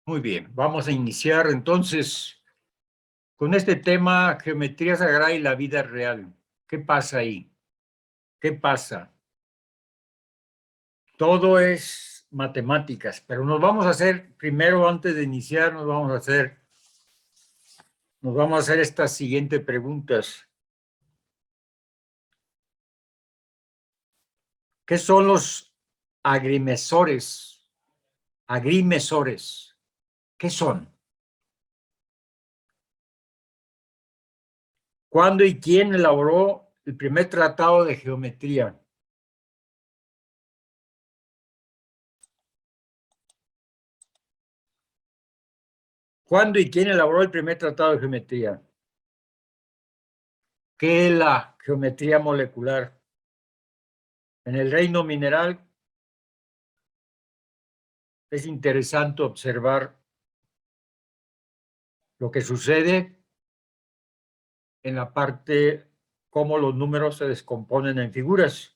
Muy bien, vamos a iniciar entonces con este tema, geometría sagrada y la vida real. ¿Qué pasa ahí? ¿Qué pasa? Todo es matemáticas, pero nos vamos a hacer, primero, antes de iniciar, nos vamos a hacer estas siguientes preguntas. ¿Qué son los agrimensores? Agrimensores. ¿Qué son? ¿Cuándo y quién elaboró el primer tratado de geometría? ¿Cuándo y quién elaboró el primer tratado de geometría? ¿Qué es la geometría molecular? En el reino mineral es interesante observar lo que sucede en la parte cómo los números se descomponen en figuras.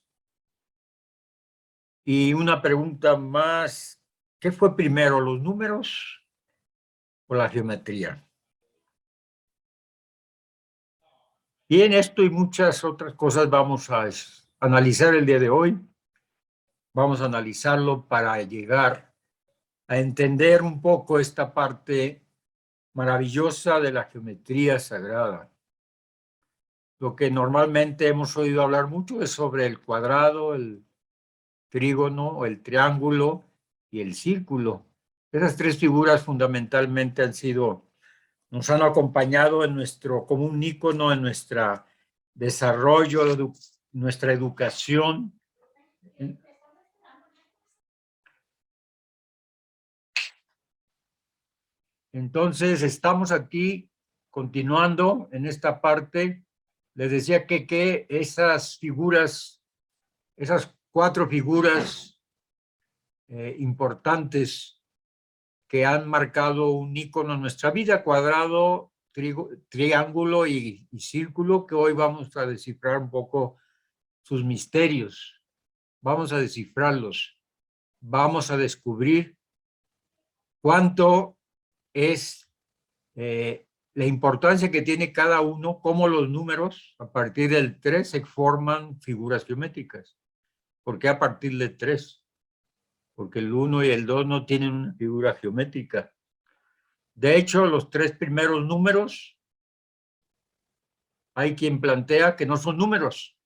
Y una pregunta más, ¿qué fue primero, los números o la geometría? Y en esto y muchas otras cosas vamos a analizar el día de hoy. Vamos a analizarlo para llegar a entender un poco esta parte maravillosa de la geometría sagrada. Lo que normalmente hemos oído hablar mucho es sobre el cuadrado, el trígono o el triángulo y el círculo. Esas tres figuras fundamentalmente nos han acompañado en como un ícono en nuestro desarrollo, nuestra educación. Entonces, estamos aquí continuando en esta parte. Les decía que esas figuras, esas cuatro figuras importantes que han marcado un icono en nuestra vida, cuadrado, triángulo y círculo, que hoy vamos a descifrar un poco sus misterios. Vamos a descifrarlos. Vamos a descubrir cuánto es la importancia que tiene cada uno, cómo los números a partir del 3 se forman figuras geométricas. ¿Por qué a partir del 3? Porque el 1 y el 2 no tienen una figura geométrica. De hecho, los tres primeros números, hay quien plantea que no son números,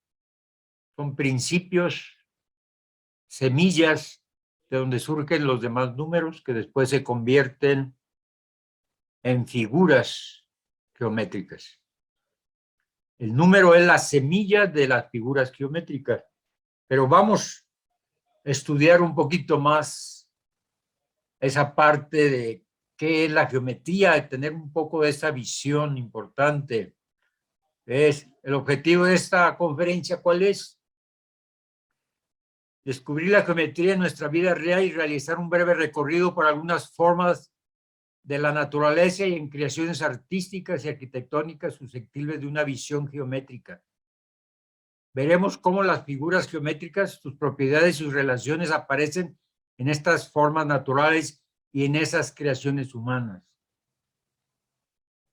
son principios, semillas de donde surgen los demás números que después se convierten en figuras geométricas. El número es la semilla de las figuras geométricas, pero vamos a estudiar un poquito más esa parte de qué es la geometría, de tener un poco de esa visión importante. Es el objetivo de esta conferencia, ¿cuál es? Descubrir la geometría en nuestra vida real y realizar un breve recorrido por algunas formas de la naturaleza y en creaciones artísticas y arquitectónicas susceptibles de una visión geométrica. Veremos cómo las figuras geométricas, sus propiedades y sus relaciones aparecen en estas formas naturales y en esas creaciones humanas.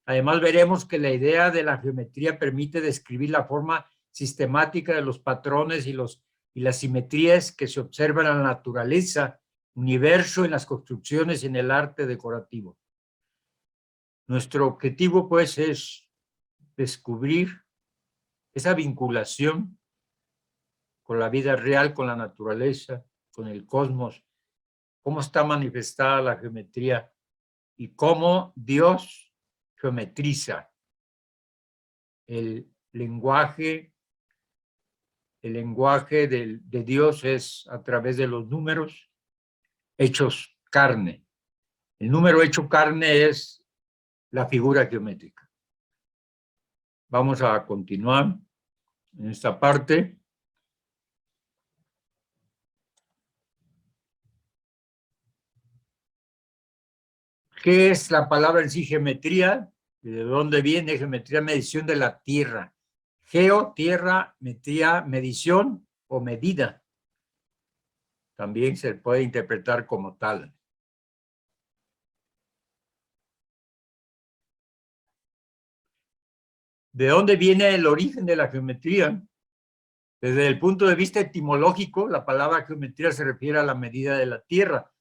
Además, veremos que la idea de la geometría permite describir la forma sistemática de los patrones y las simetrías que se observan en la naturaleza, universo, en las construcciones y en el arte decorativo. Nuestro objetivo, pues, es descubrir esa vinculación con la vida real, con la naturaleza, con el cosmos, cómo está manifestada la geometría y cómo Dios geometriza el lenguaje. El lenguaje de Dios es a través de los números hechos carne. El número hecho carne es la figura geométrica. Vamos a continuar en esta parte. ¿Qué es la palabra en sí, geometría? ¿De dónde viene geometría? Medición de la tierra. Geo, tierra, metría, medición o medida. También se puede interpretar como tal. ¿De dónde viene el origen de la geometría? Desde el punto de vista etimológico, la palabra geometría se refiere a la medida de la Tierra.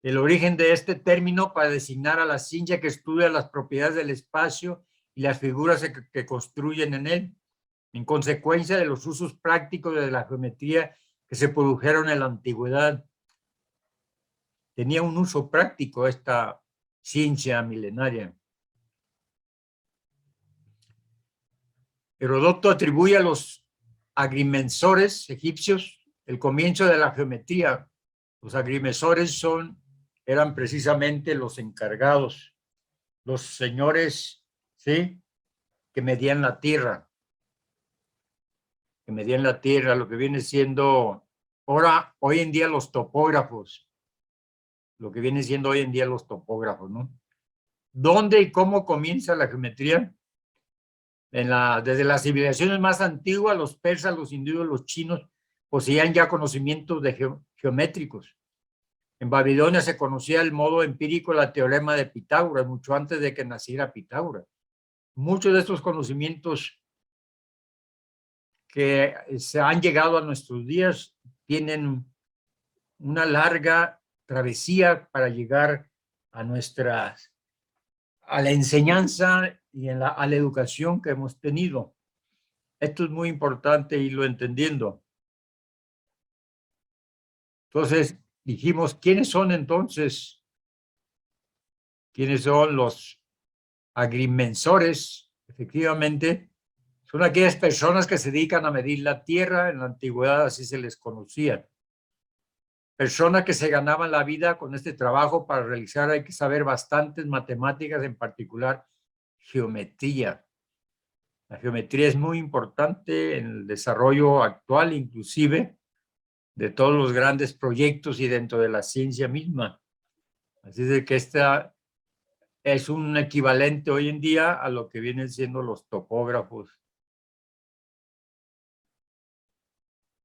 El origen de este término para designar a la ciencia que estudia las propiedades del espacio y las figuras que construyen en él, en consecuencia de los usos prácticos de la geometría que se produjeron en la antigüedad. Tenía un uso práctico esta ciencia milenaria. Herodoto atribuye a los agrimensores egipcios el comienzo de la geometría. Los agrimensores eran precisamente los encargados, los señores, ¿sí?, que medían la tierra, lo que viene siendo hoy en día los topógrafos, ¿no? ¿Dónde y cómo comienza la geometría? Desde las civilizaciones más antiguas, los persas, los hindúes, los chinos poseían ya conocimientos geométricos. En Babilonia se conocía el modo empírico del teorema de Pitágoras, mucho antes de que naciera Pitágoras. Muchos de estos conocimientos que se han llegado a nuestros días tienen una larga travesía para llegar a la enseñanza y a la educación que hemos tenido. Esto es muy importante irlo entendiendo. Entonces, dijimos, ¿quiénes son entonces? ¿Quiénes son los agrimensores? Efectivamente, son aquellas personas que se dedican a medir la tierra. En la antigüedad así se les conocía. Personas que se ganaban la vida con este trabajo. Para realizar hay que saber bastantes matemáticas, en particular geometría. La geometría es muy importante en el desarrollo actual, inclusive, de todos los grandes proyectos y dentro de la ciencia misma. Así de que esta es un equivalente hoy en día a lo que vienen siendo los topógrafos.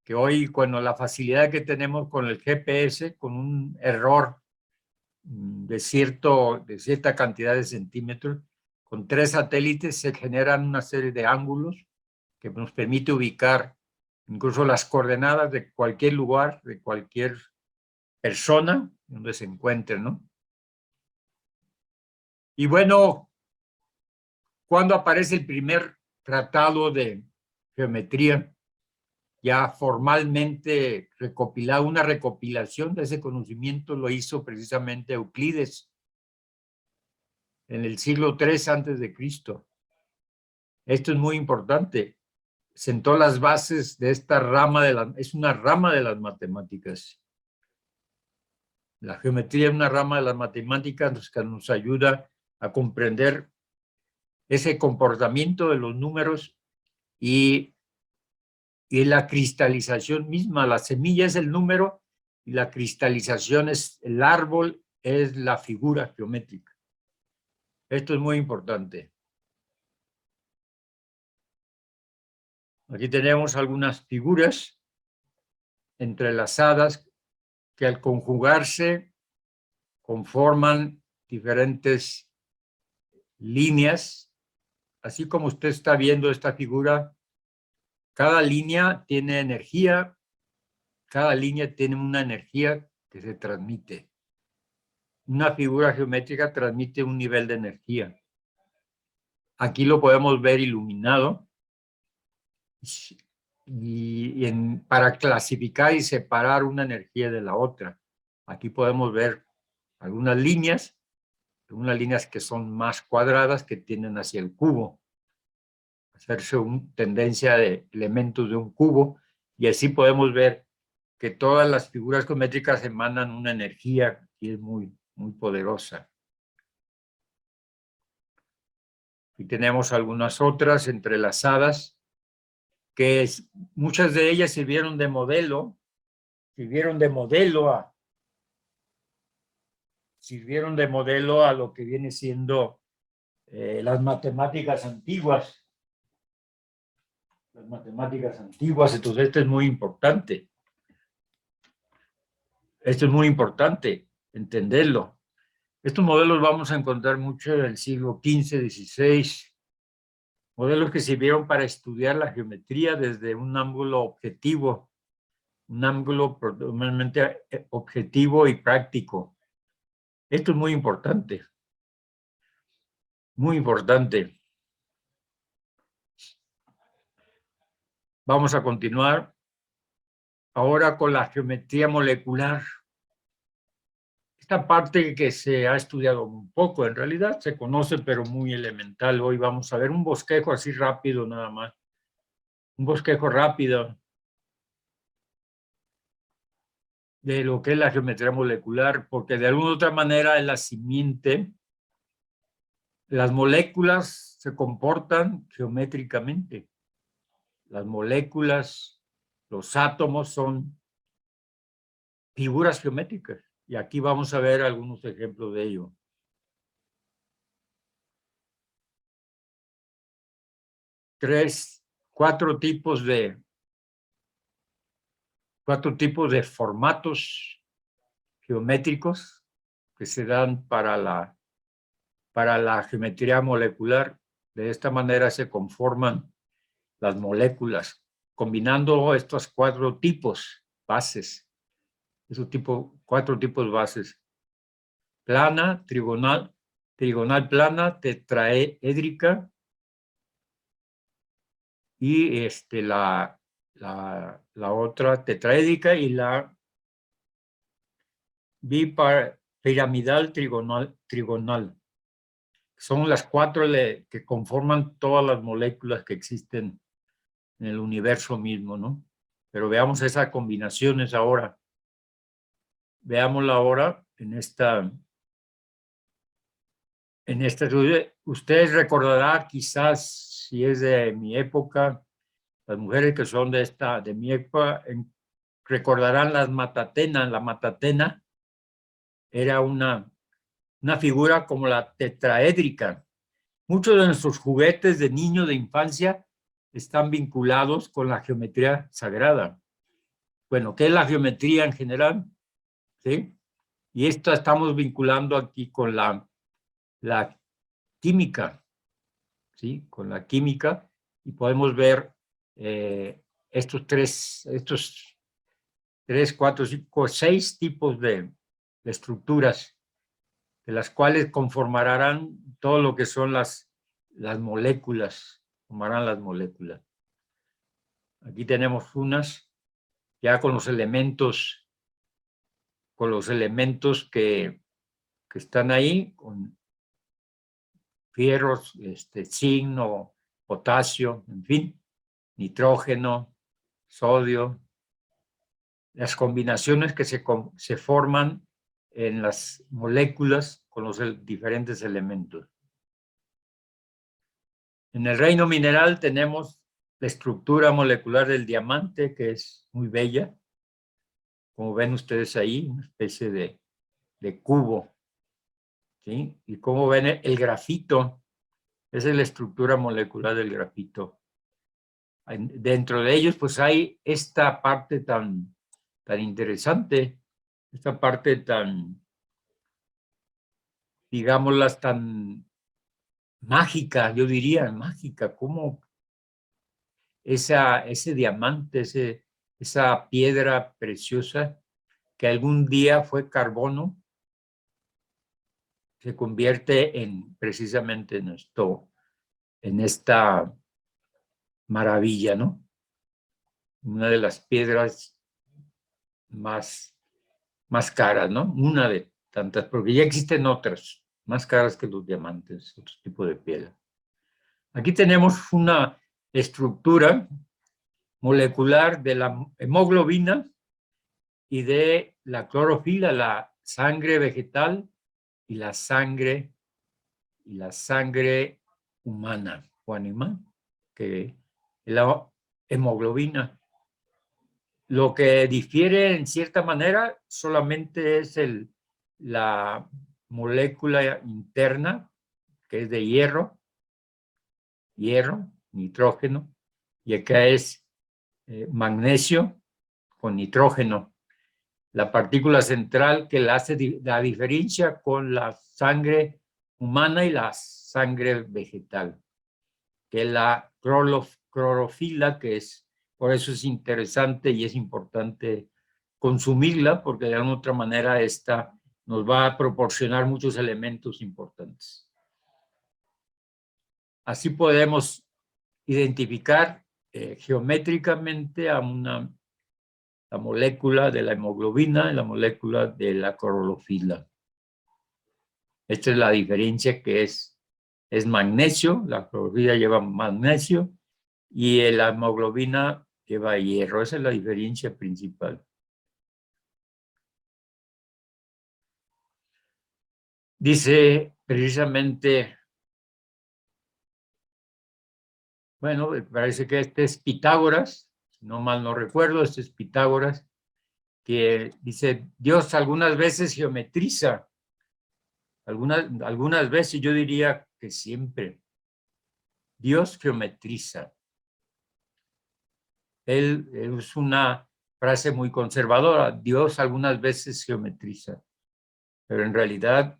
Que hoy, con la facilidad que tenemos con el GPS, con un error de cierta cantidad de centímetros, con 3 satélites se generan una serie de ángulos que nos permite ubicar incluso las coordenadas de cualquier lugar, de cualquier persona donde se encuentre, ¿no? Y bueno, ¿cuándo aparece el primer tratado de geometría ya formalmente recopilado? Una recopilación de ese conocimiento lo hizo precisamente Euclides en el siglo III antes de Cristo. Esto es muy importante. Sentó las bases de esta rama es una rama de las matemáticas. La geometría es una rama de las matemáticas que nos ayuda a comprender ese comportamiento de los números y la cristalización misma. La semilla es el número y la cristalización es el árbol, es la figura geométrica. Esto es muy importante. Aquí tenemos algunas figuras entrelazadas que al conjugarse conforman diferentes líneas. Así como usted está viendo esta figura, cada línea tiene energía, cada línea tiene una energía que se transmite. Una figura geométrica transmite un nivel de energía. Aquí lo podemos ver iluminado para clasificar y separar una energía de la otra. Aquí podemos ver algunas líneas que son más cuadradas, que tienden hacia el cubo, hacerse una tendencia de elementos de un cubo, y así podemos ver que todas las figuras geométricas emanan una energía que es muy, muy poderosa. Y tenemos algunas otras entrelazadas, que muchas de ellas sirvieron de modelo a lo que viene siendo las matemáticas antiguas. Entonces esto es muy importante. Esto es muy importante entenderlo. Estos modelos vamos a encontrar mucho en el siglo XV, XVI, Modelos que sirvieron para estudiar la geometría desde un ángulo objetivo, un ángulo normalmente objetivo y práctico. Esto es muy importante. Muy importante. Vamos a continuar ahora con la geometría molecular. Esta parte que se ha estudiado un poco, en realidad se conoce, pero muy elemental. Hoy vamos a ver un bosquejo así rápido nada más. Un bosquejo rápido de lo que es la geometría molecular, porque de alguna u otra manera es la simiente. Las moléculas se comportan geométricamente. Las moléculas, los átomos son figuras geométricas. Y aquí vamos a ver algunos ejemplos de ello. Cuatro tipos de formatos geométricos que se dan para la geometría molecular. De esta manera se conforman las moléculas, combinando estos cuatro tipos bases. Cuatro tipos bases: plana, trigonal plana, tetraédrica y la otra tetraédrica y la bipiramidal trigonal. Son las cuatro que conforman todas las moléculas que existen en el universo mismo, ¿no? Pero veamos esas combinaciones ahora. Veámosla ahora en esta estudio. Ustedes recordarán, quizás, si es de mi época, las mujeres que son de mi época, recordarán las matatenas. La matatena era una figura como la tetraédrica. Muchos de nuestros juguetes de niño, de infancia, están vinculados con la geometría sagrada. Bueno, ¿qué es la geometría en general? ¿Sí? Y esto estamos vinculando aquí con la química, ¿sí? Con la química, y podemos ver estos 4, 5, 6 tipos de estructuras, de las cuales conformarán todo lo que son las moléculas, formarán las moléculas. Aquí tenemos unas ya con los elementos que están ahí, con fierros, zinc, potasio, en fin, nitrógeno, sodio, las combinaciones que se forman en las moléculas con los diferentes elementos. En el reino mineral tenemos la estructura molecular del diamante, que es muy bella, como ven ustedes ahí, una especie de cubo, ¿sí? Y como ven el grafito, esa es la estructura molecular del grafito. Dentro de ellos, pues hay esta parte tan interesante, esta parte tan, digámoslas, tan mágica, yo diría, mágica, como ese diamante, esa piedra preciosa que algún día fue carbono, se convierte precisamente en esta maravilla, ¿no? Una de las piedras más caras, ¿no? Una de tantas, porque ya existen otras más caras que los diamantes, otro tipo de piedra. Aquí tenemos una estructura molecular de la hemoglobina y de la clorofila, la sangre vegetal y la sangre humana o animal, que es la hemoglobina. Lo que difiere en cierta manera solamente es la molécula interna, que es de hierro, nitrógeno, y acá es magnesio con nitrógeno. La partícula central que la hace la diferencia con la sangre humana y la sangre vegetal. que la clorofila, que es, por eso es interesante y es importante consumirla, porque de alguna otra manera esta nos va a proporcionar muchos elementos importantes. Así podemos identificar geométricamente a la molécula de la hemoglobina y la molécula de la clorofila. Esta es la diferencia, que es magnesio, la clorofila lleva magnesio y la hemoglobina lleva hierro. Esa es la diferencia principal. Dice precisamente, bueno, parece que este es Pitágoras, si no mal no recuerdo, este es Pitágoras, que dice, Dios algunas veces geometriza, algunas veces, yo diría que siempre. Dios geometriza. Él es una frase muy conservadora. Dios algunas veces geometriza, pero en realidad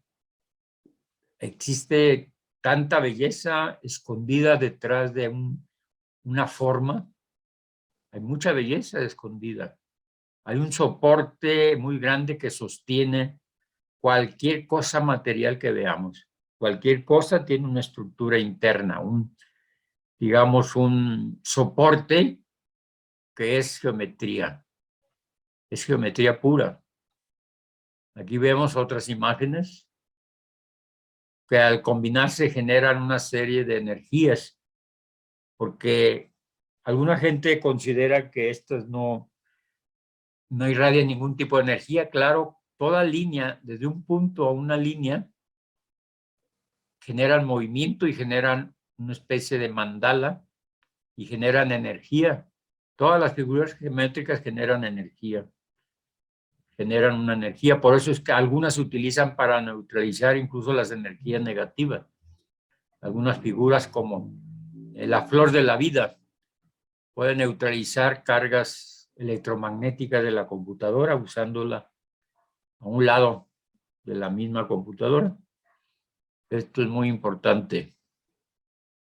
existe tanta belleza escondida detrás de una forma. Hay mucha belleza escondida. Hay un soporte muy grande que sostiene cualquier cosa material que veamos. Cualquier cosa tiene una estructura interna, digamos, un soporte que es geometría pura. Aquí vemos otras imágenes que al combinarse generan una serie de energías, porque alguna gente considera que estas no irradian ningún tipo de energía. Claro, toda línea, desde un punto a una línea, generan movimiento y generan una especie de mandala y generan energía. Todas las figuras geométricas generan energía. Generan una energía, por eso es que algunas se utilizan para neutralizar incluso las energías negativas. Algunas figuras como la flor de la vida puede neutralizar cargas electromagnéticas de la computadora usándola a un lado de la misma computadora. Esto es muy importante.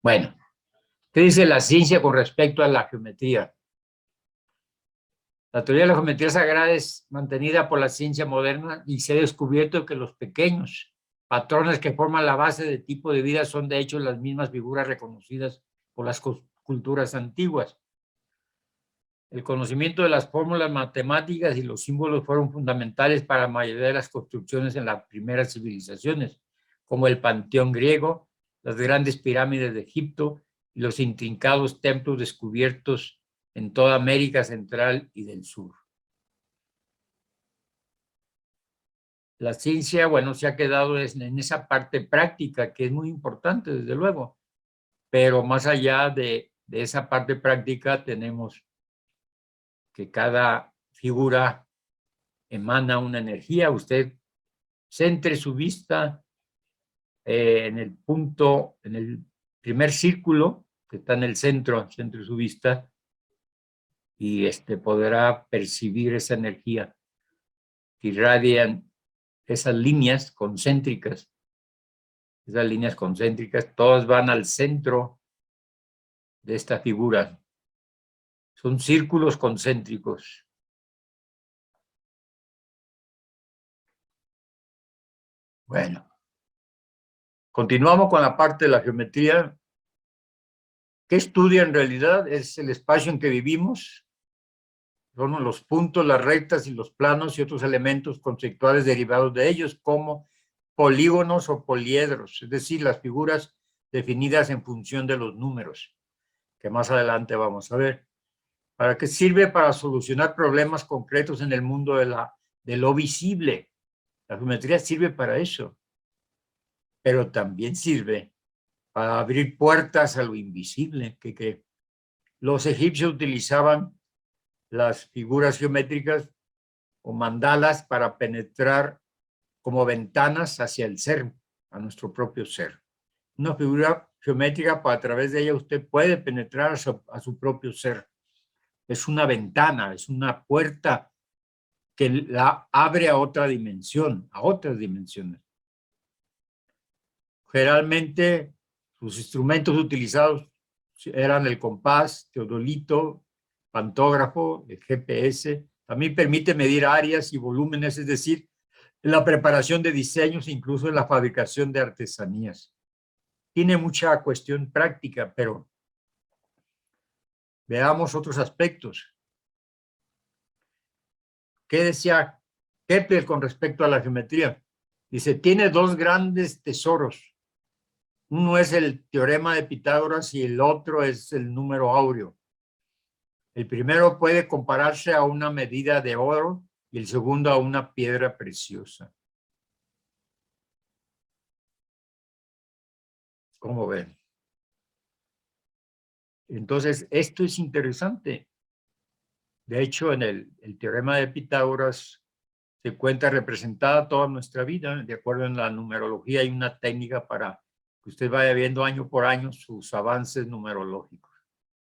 Bueno, ¿qué dice la ciencia con respecto a la geometría? La teoría de la geometría sagrada es mantenida por la ciencia moderna y se ha descubierto que los pequeños patrones que forman la base del tipo de vida son de hecho las mismas figuras reconocidas por las culturas antiguas. El conocimiento de las fórmulas matemáticas y los símbolos fueron fundamentales para la mayoría de las construcciones en las primeras civilizaciones, como el panteón griego, las grandes pirámides de Egipto y los intrincados templos descubiertos en toda América Central y del Sur. La ciencia, bueno, se ha quedado en esa parte práctica, que es muy importante, desde luego, pero más allá de esa parte práctica tenemos que cada figura emana una energía. Usted centre su vista en el punto, en el primer círculo que está en el centro, centre su vista y podrá percibir esa energía que irradian esas líneas concéntricas. Esas líneas concéntricas, todas van al centro de esta figura. Son círculos concéntricos. Bueno, continuamos con la parte de la geometría. ¿Qué estudia en realidad? Es el espacio en que vivimos. Son los puntos, las rectas y los planos y otros elementos conceptuales derivados de ellos, como polígonos o poliedros, es decir, las figuras definidas en función de los números, que más adelante vamos a ver. ¿Para qué sirve? Para solucionar problemas concretos en el mundo de lo visible. La geometría sirve para eso, pero también sirve para abrir puertas a lo invisible, que los egipcios utilizaban las figuras geométricas o mandalas para penetrar como ventanas hacia el ser, a nuestro propio ser. Una figura geométrica, a través de ella usted puede penetrar a su propio ser. Es una ventana, es una puerta que la abre a otra dimensión, a otras dimensiones. Generalmente, los instrumentos utilizados eran el compás, teodolito, pantógrafo, el GPS. También permite medir áreas y volúmenes, es decir, en la preparación de diseños, incluso en la fabricación de artesanías. Tiene mucha cuestión práctica, pero veamos otros aspectos. ¿Qué decía Kepler con respecto a la geometría? Dice, tiene dos grandes tesoros. Uno es el teorema de Pitágoras y el otro es el número áureo. El primero puede compararse a una medida de oro y el segundo a una piedra preciosa. ¿Cómo ven? Entonces, esto es interesante. De hecho, en el teorema de Pitágoras se encuentra representada toda nuestra vida. De acuerdo en la numerología, hay una técnica para que usted vaya viendo año por año sus avances numerológicos.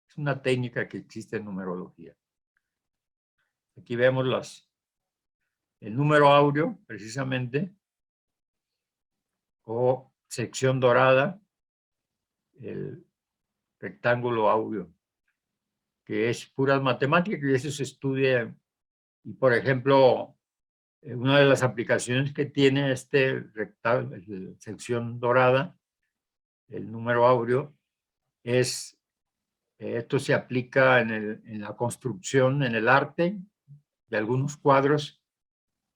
Es una técnica que existe en numerología. Aquí vemos el número áureo, precisamente, o sección dorada, el rectángulo áureo, que es puras matemáticas y eso se estudia. Y, por ejemplo, una de las aplicaciones que tiene este rectángulo, sección dorada, el número áureo, es, esto se aplica en la construcción, en el arte de algunos cuadros,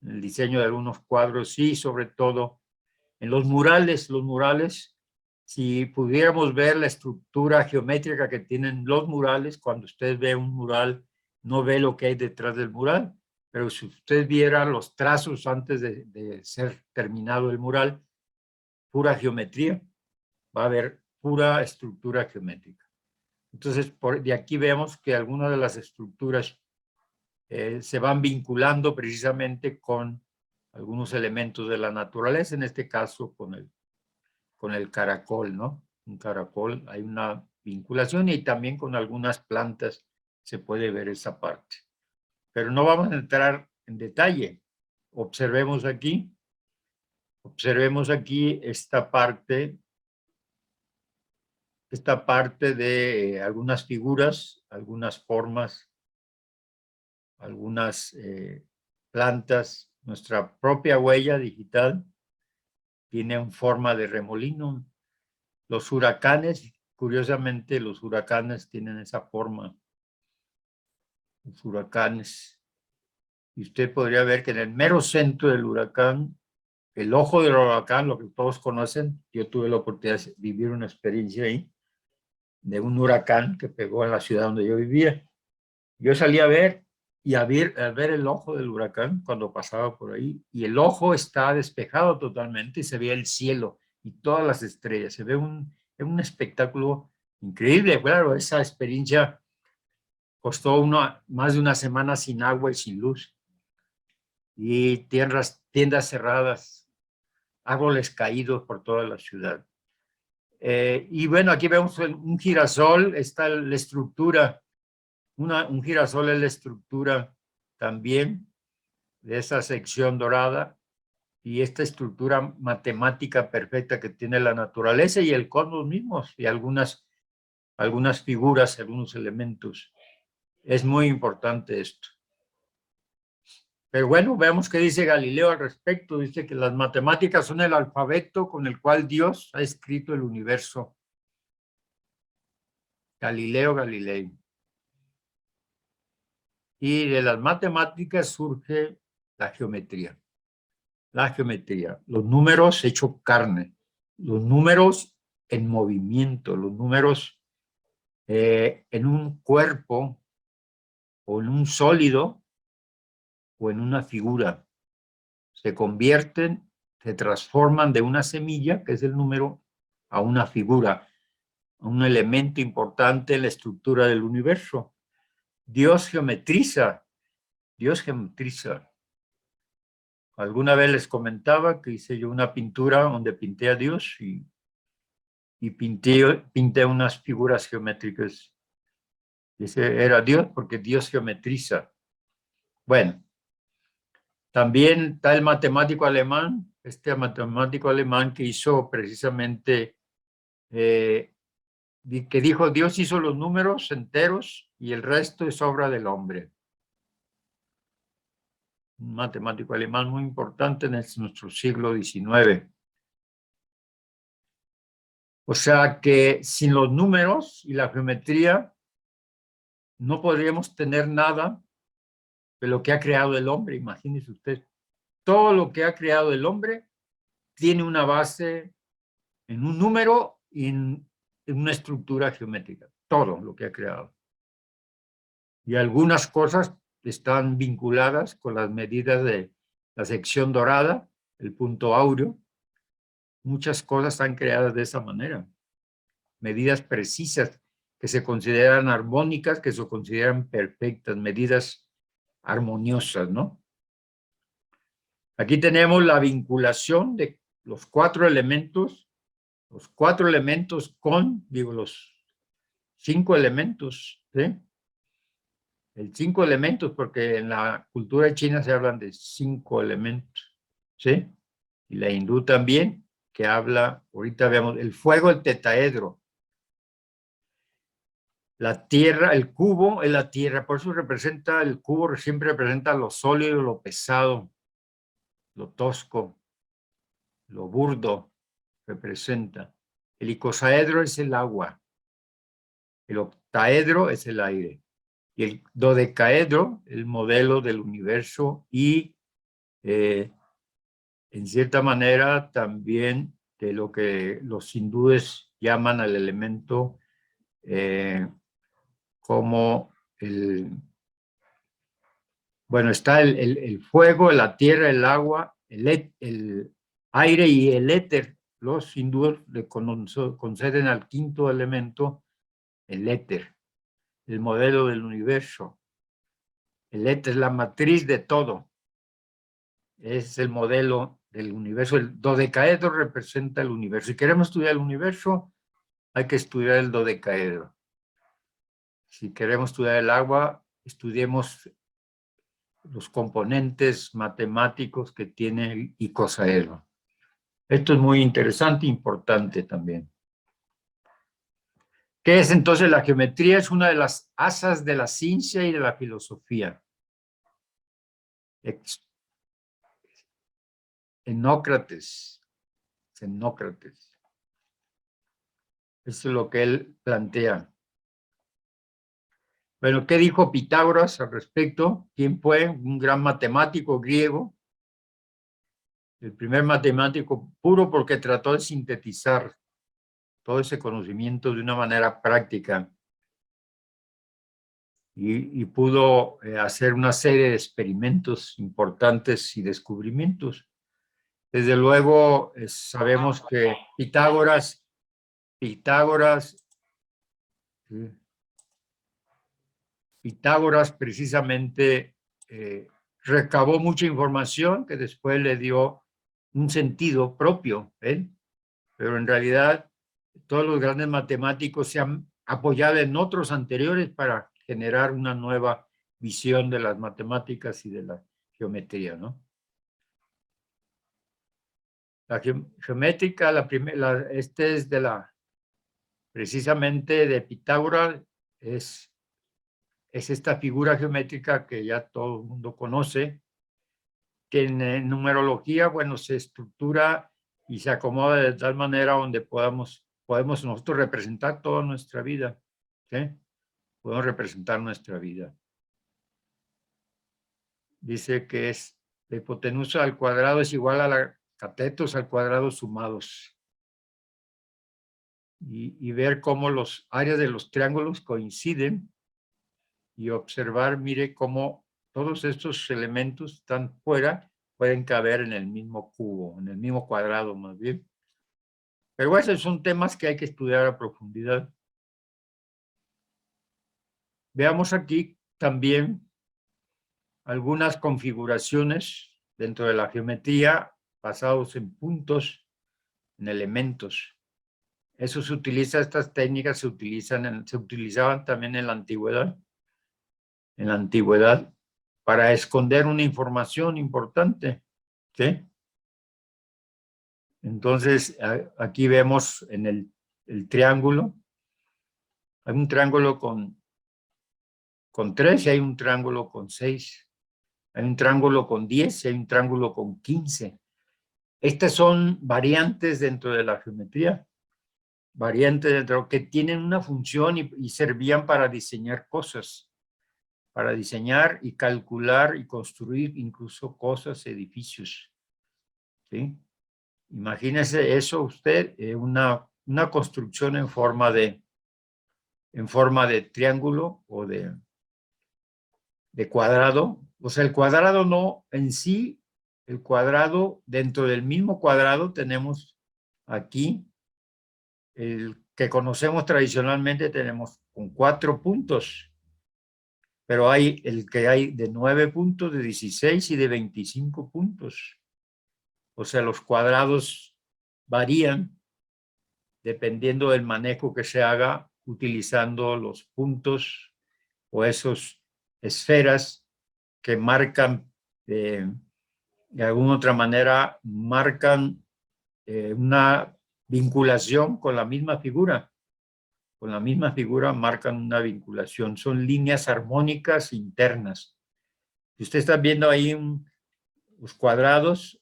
en el diseño de algunos cuadros y sobre todo en los murales. Los murales, si pudiéramos ver la estructura geométrica que tienen los murales, cuando usted ve un mural, no ve lo que hay detrás del mural, pero si usted viera los trazos antes de ser terminado el mural, pura geometría, va a haber pura estructura geométrica. Entonces, de aquí vemos que algunas de las estructuras se van vinculando precisamente con algunos elementos de la naturaleza, en este caso con el caracol, ¿no? Un caracol, hay una vinculación y también con algunas plantas se puede ver esa parte. Pero no vamos a entrar en detalle. Observemos aquí esta parte de algunas figuras, algunas formas, algunas plantas. Nuestra propia huella digital tiene una forma de remolino. Los huracanes, curiosamente, los huracanes tienen esa forma. Los huracanes. Y usted podría ver que en el mero centro del huracán, el ojo del huracán, lo que todos conocen, yo tuve la oportunidad de vivir una experiencia ahí, de un huracán que pegó en la ciudad donde yo vivía. Yo salí a ver y a ver el ojo del huracán cuando pasaba por ahí, y el ojo está despejado totalmente y se ve el cielo y todas las estrellas. Se ve un espectáculo increíble. Claro, esa experiencia costó más de una semana sin agua y sin luz, y tiendas cerradas, árboles caídos por toda la ciudad. Y bueno, aquí vemos un girasol, está la estructura. Un girasol es la estructura también de esa sección dorada y esta estructura matemática perfecta que tiene la naturaleza y el cosmos mismos y algunas figuras, algunos elementos. Es muy importante esto. Pero bueno, veamos qué dice Galileo al respecto. Dice que las matemáticas son el alfabeto con el cual Dios ha escrito el universo. Galileo Galilei. Y de las matemáticas surge la geometría. La geometría, los números hecho carne, los números en movimiento, los números en un cuerpo o en un sólido o en una figura. Se convierten, se transforman de una semilla, que es el número, a una figura, a un elemento importante en la estructura del universo. Dios geometriza. Alguna vez les comentaba que hice yo una pintura donde pinté a Dios y pinté unas figuras geométricas. Ese era Dios porque Dios geometriza. Bueno, también está el matemático alemán, este matemático alemán que hizo precisamente que dijo, Dios hizo los números enteros y el resto es obra del hombre. Un matemático alemán muy importante en nuestro siglo XIX. O sea que sin los números y la geometría no podríamos tener nada de lo que ha creado el hombre. Imagínese usted, todo lo que ha creado el hombre tiene una base en un número y en una estructura geométrica. Todo lo que ha creado. Y algunas cosas están vinculadas con las medidas de la sección dorada, el punto áureo. Muchas cosas están creadas de esa manera. Medidas precisas que se consideran armónicas, que se consideran perfectas, medidas armoniosas, ¿no? Aquí tenemos la vinculación de los cuatro elementos con, digo, los 5 elementos, ¿sí? El 5 elementos, porque en la cultura china se hablan de 5 elementos, ¿sí? Y la hindú también, que habla, ahorita veamos, el fuego, el tetaedro. La tierra, el cubo es la tierra, por eso representa, el cubo siempre representa lo sólido, lo pesado, lo tosco, lo burdo, representa. El icosaedro es el agua, el octaedro es el aire, y el dodecaedro, el modelo del universo y en cierta manera también de lo que los hindúes llaman al elemento como bueno, está el fuego, la tierra, el agua, el aire y el éter. Los hindúes le conceden al quinto elemento el éter, el modelo del universo. El éter es la matriz de todo. Es el modelo del universo. El dodecaedro representa el universo. Si queremos estudiar el universo, hay que estudiar el dodecaedro. Si queremos estudiar el agua, estudiemos los componentes matemáticos que tiene el icosaedro. Esto es muy interesante e importante también. ¿Qué es entonces la geometría? Es una de las asas de la ciencia y de la filosofía. Xenócrates. Eso es lo que él plantea. Bueno, ¿qué dijo Pitágoras al respecto? ¿Quién fue? Un gran matemático griego. El primer matemático puro porque trató de sintetizar todo ese conocimiento de una manera práctica y pudo hacer una serie de experimentos importantes y descubrimientos. Desde luego, sabemos que Pitágoras precisamente recabó mucha información que después le dio un sentido propio, pero en realidad todos los grandes matemáticos se han apoyado en otros anteriores para generar una nueva visión de las matemáticas y de la geometría, ¿no? La geométrica, este es precisamente de Pitágoras, es esta figura geométrica que ya todo el mundo conoce, que en numerología, bueno, se estructura y se acomoda de tal manera donde podemos nosotros representar toda nuestra vida, ¿sí? Podemos representar nuestra vida. Dice que es la hipotenusa al cuadrado es igual a la catetos al cuadrado sumados. Y ver cómo los áreas de los triángulos coinciden y observar, mire cómo todos estos elementos están fuera, pueden caber en el mismo cubo, en el mismo cuadrado más bien. Pero esos son temas que hay que estudiar a profundidad. Veamos aquí también algunas configuraciones dentro de la geometría basados en puntos, en elementos. Eso se utiliza, estas técnicas se utilizaban también en la antigüedad. En la antigüedad para esconder una información importante, ¿sí? Entonces, aquí vemos en el triángulo, Hay un triángulo con 3 y hay un triángulo con 6. Hay un triángulo con 10 y hay un triángulo con 15. Estas son variantes dentro de la geometría, variantes dentro que tienen una función y servían para diseñar cosas, para diseñar y calcular y construir incluso cosas, edificios. ¿Sí? Imagínese eso usted, una construcción en forma de triángulo o de cuadrado. O sea, el cuadrado no en sí, el cuadrado, dentro del mismo cuadrado tenemos aquí el que conocemos tradicionalmente, tenemos con 4 puntos, pero hay el que hay de 9 puntos, de 16 y de 25 puntos. O sea, los cuadrados varían dependiendo del manejo que se haga utilizando los puntos o esos esferas que marcan, de alguna otra manera, marcan una vinculación con la misma figura. Con la misma figura marcan una vinculación. Son líneas armónicas internas. Si usted está viendo ahí los cuadrados,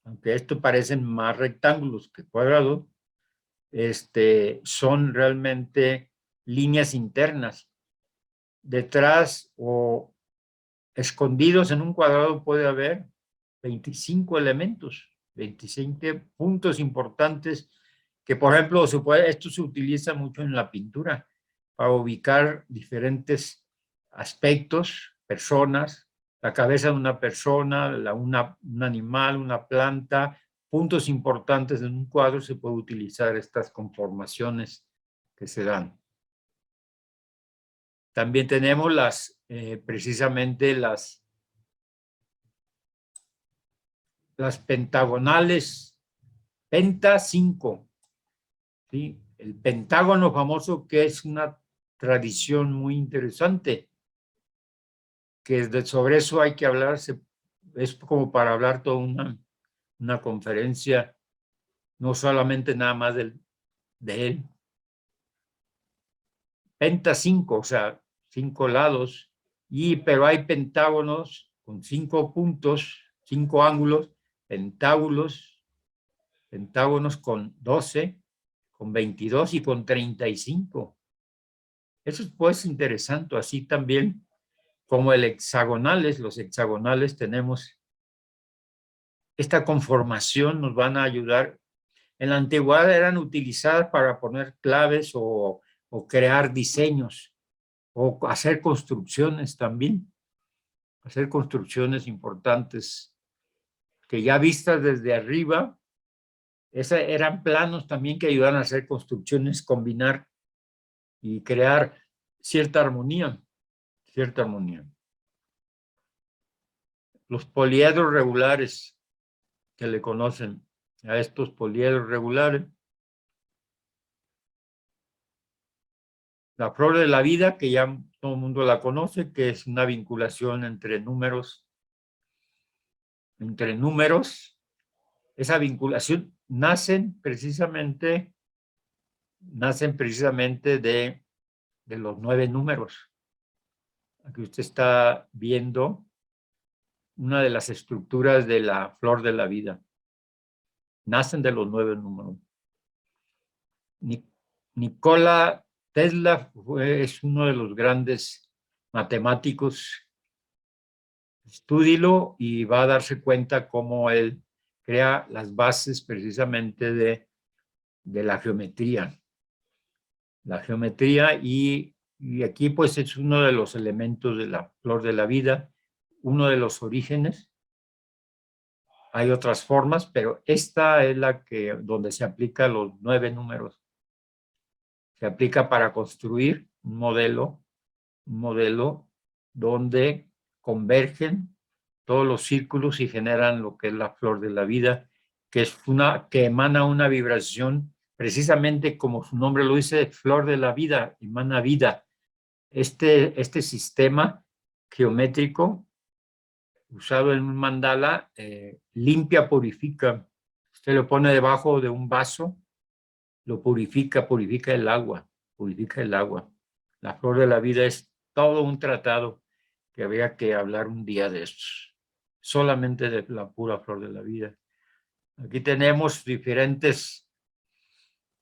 aunque esto parecen más rectángulos que cuadrados, son realmente líneas internas. Detrás o escondidos en un cuadrado puede haber 25 elementos, 25 puntos importantes que, por ejemplo, esto se utiliza mucho en la pintura para ubicar diferentes aspectos, personas, la cabeza de una persona, un animal, una planta, puntos importantes en un cuadro, se puede utilizar estas conformaciones que se dan. También tenemos precisamente las pentagonales, penta 5, ¿sí? El pentágono famoso, que es una tradición muy interesante, que sobre eso hay que hablar, es como para hablar toda una conferencia, no solamente nada más de él. Penta 5, o sea, 5 lados, pero hay pentágonos con 5 puntos, 5 ángulos, pentágonos con 12, con 22 y con 35. Eso es pues interesante, así también como los hexagonales tenemos esta conformación, nos van a ayudar. En la antigüedad eran utilizadas para poner claves o crear diseños o hacer construcciones también, hacer construcciones importantes que ya vistas desde arriba, eran planos también que ayudan a hacer construcciones, combinar y crear cierta armonía, cierta armonía. Los poliedros regulares, que le conocen a estos poliedros regulares. La flor de la vida, que ya todo el mundo la conoce, que es una vinculación entre números. Esa vinculación nacen precisamente de los 9 números. Aquí usted está viendo una de las estructuras de la flor de la vida. Nacen de los 9 números. Nikola Tesla es uno de los grandes matemáticos. Estúdilo y va a darse cuenta cómo él crea las bases precisamente de la geometría. La geometría y aquí pues es uno de los elementos de la flor de la vida, uno de los orígenes. Hay otras formas, pero esta es donde se aplica los 9 números. Se aplica para construir un modelo donde convergen todos los círculos y generan lo que es la flor de la vida, que emana una vibración, precisamente como su nombre lo dice, flor de la vida, emana vida. Este sistema geométrico usado en un mandala limpia, purifica. Usted lo pone debajo de un vaso, lo purifica el agua, purifica el agua. La flor de la vida es todo un tratado que habría que hablar un día de estos, solamente de la pura flor de la vida. Aquí tenemos diferentes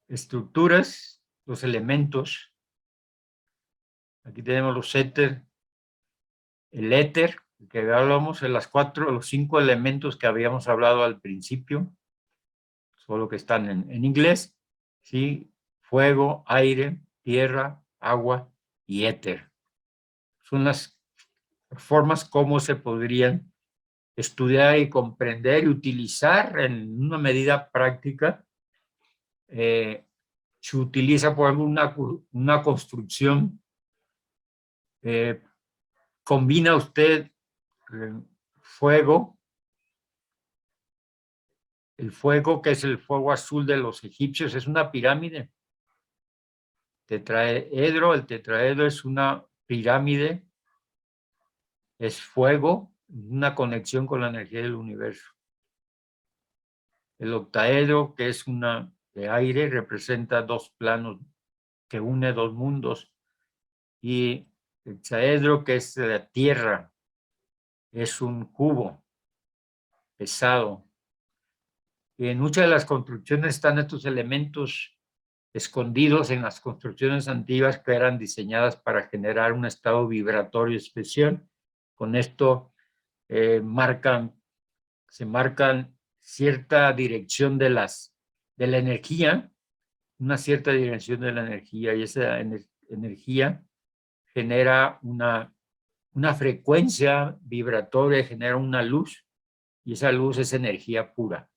estructuras, los elementos. Aquí tenemos los éter, el éter, que hablamos de los 5 elementos que habíamos hablado al principio, solo que están en inglés, ¿sí? Fuego, aire, tierra, agua y éter. Son las formas como se podrían estudiar y comprender y utilizar en una medida práctica. Se utiliza, por ejemplo, una construcción. Combina usted fuego, el fuego que es el fuego azul de los egipcios, es una pirámide. Tetraedro, el tetraedro es una pirámide, es fuego, una conexión con la energía del universo. El octaedro, que es una de aire, representa 2 planos que une 2 mundos. Y el hexaedro, que es de la tierra, es un cubo pesado. Y en muchas de las construcciones están estos elementos escondidos en las construcciones antiguas que eran diseñadas para generar un estado vibratorio especial. Con esto se marcan cierta dirección de la energía, una cierta dirección de la energía, y esa energía genera una frecuencia vibratoria, genera una luz, y esa luz es energía pura.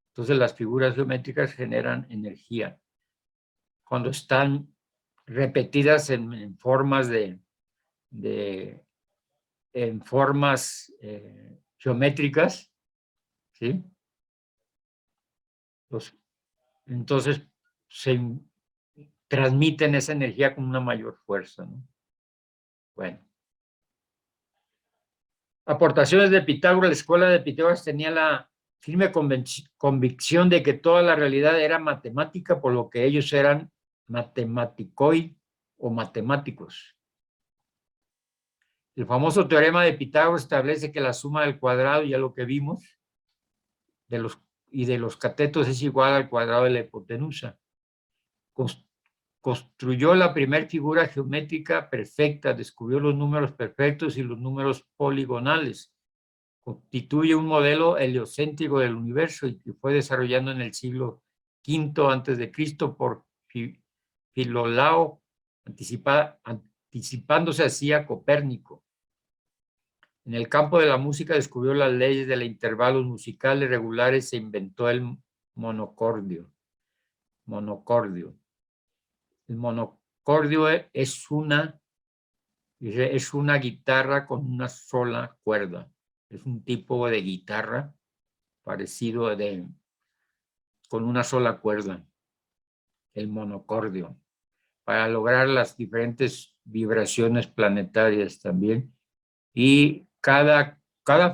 Entonces las figuras geométricas generan energía. Cuando están repetidas en formas en formas geométricas, ¿sí? Entonces se transmiten esa energía con una mayor fuerza, ¿no? Bueno. Aportaciones de Pitágoras. La escuela de Pitágoras tenía la firme convicción de que toda la realidad era matemática, por lo que ellos eran matematicoi o matemáticos. El famoso teorema de Pitágoras establece que la suma del cuadrado, ya lo que vimos, de los catetos es igual al cuadrado de la hipotenusa. Construyó la primera figura geométrica perfecta, descubrió los números perfectos y los números poligonales. Constituye un modelo heliocéntrico del universo y que fue desarrollando en el siglo V antes de Cristo por Filolao, anticipándose así a Copérnico. En el campo de la música descubrió las leyes de los intervalos musicales regulares e inventó el monocordio. El monocordio es una guitarra con una sola cuerda. Es un tipo de guitarra parecido con una sola cuerda, el monocordio, para lograr las diferentes vibraciones planetarias también. Y cada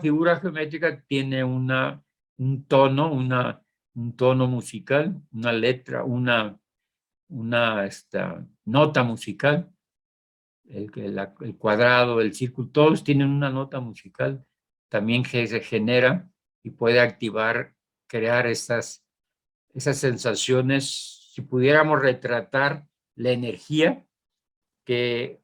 figura geométrica tiene un tono musical, una letra, una nota musical. El cuadrado, el círculo, todos tienen una nota musical. También se genera y puede activar, crear esas sensaciones. Si pudiéramos retratar la energía, que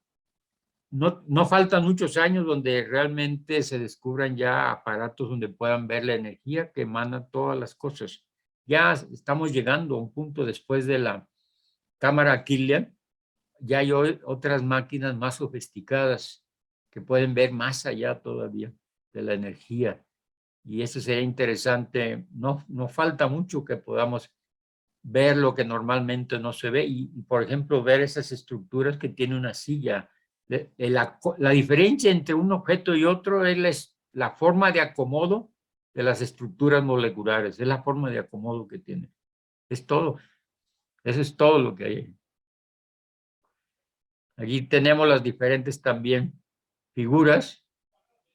no faltan muchos años donde realmente se descubran ya aparatos donde puedan ver la energía que emana todas las cosas. Ya estamos llegando a un punto después de la cámara Killian, ya hay otras máquinas más sofisticadas que pueden ver más allá todavía de la energía. Y eso sería interesante. No falta mucho que podamos ver lo que normalmente no se ve y por ejemplo, ver esas estructuras que tiene una silla. La diferencia entre un objeto y otro es la forma de acomodo de las estructuras moleculares, es la forma de acomodo que tiene. Es todo. Eso es todo lo que hay. Aquí tenemos las diferentes también figuras,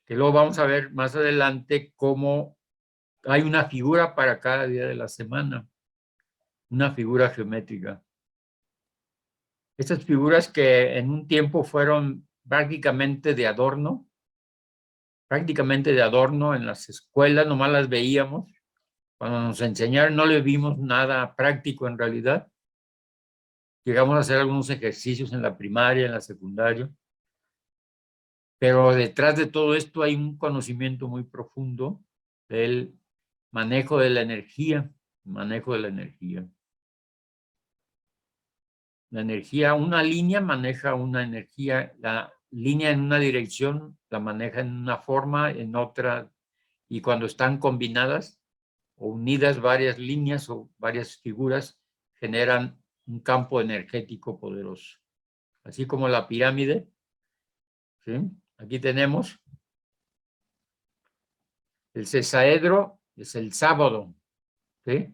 que luego vamos a ver más adelante cómo hay una figura para cada día de la semana, una figura geométrica. Estas figuras que en un tiempo fueron prácticamente de adorno en las escuelas, nomás las veíamos. Cuando nos enseñaron no le vimos nada práctico en realidad. Llegamos a hacer algunos ejercicios en la primaria, en la secundaria. Pero detrás de todo esto hay un conocimiento muy profundo del manejo de la energía, manejo de la energía. La energía, una línea maneja una energía, la línea en una dirección la maneja en una forma, en otra, y cuando están combinadas o unidas varias líneas o varias figuras, generan un campo energético poderoso. Así como la pirámide, ¿sí? Aquí tenemos el sexaedro, es el sábado, ¿sí?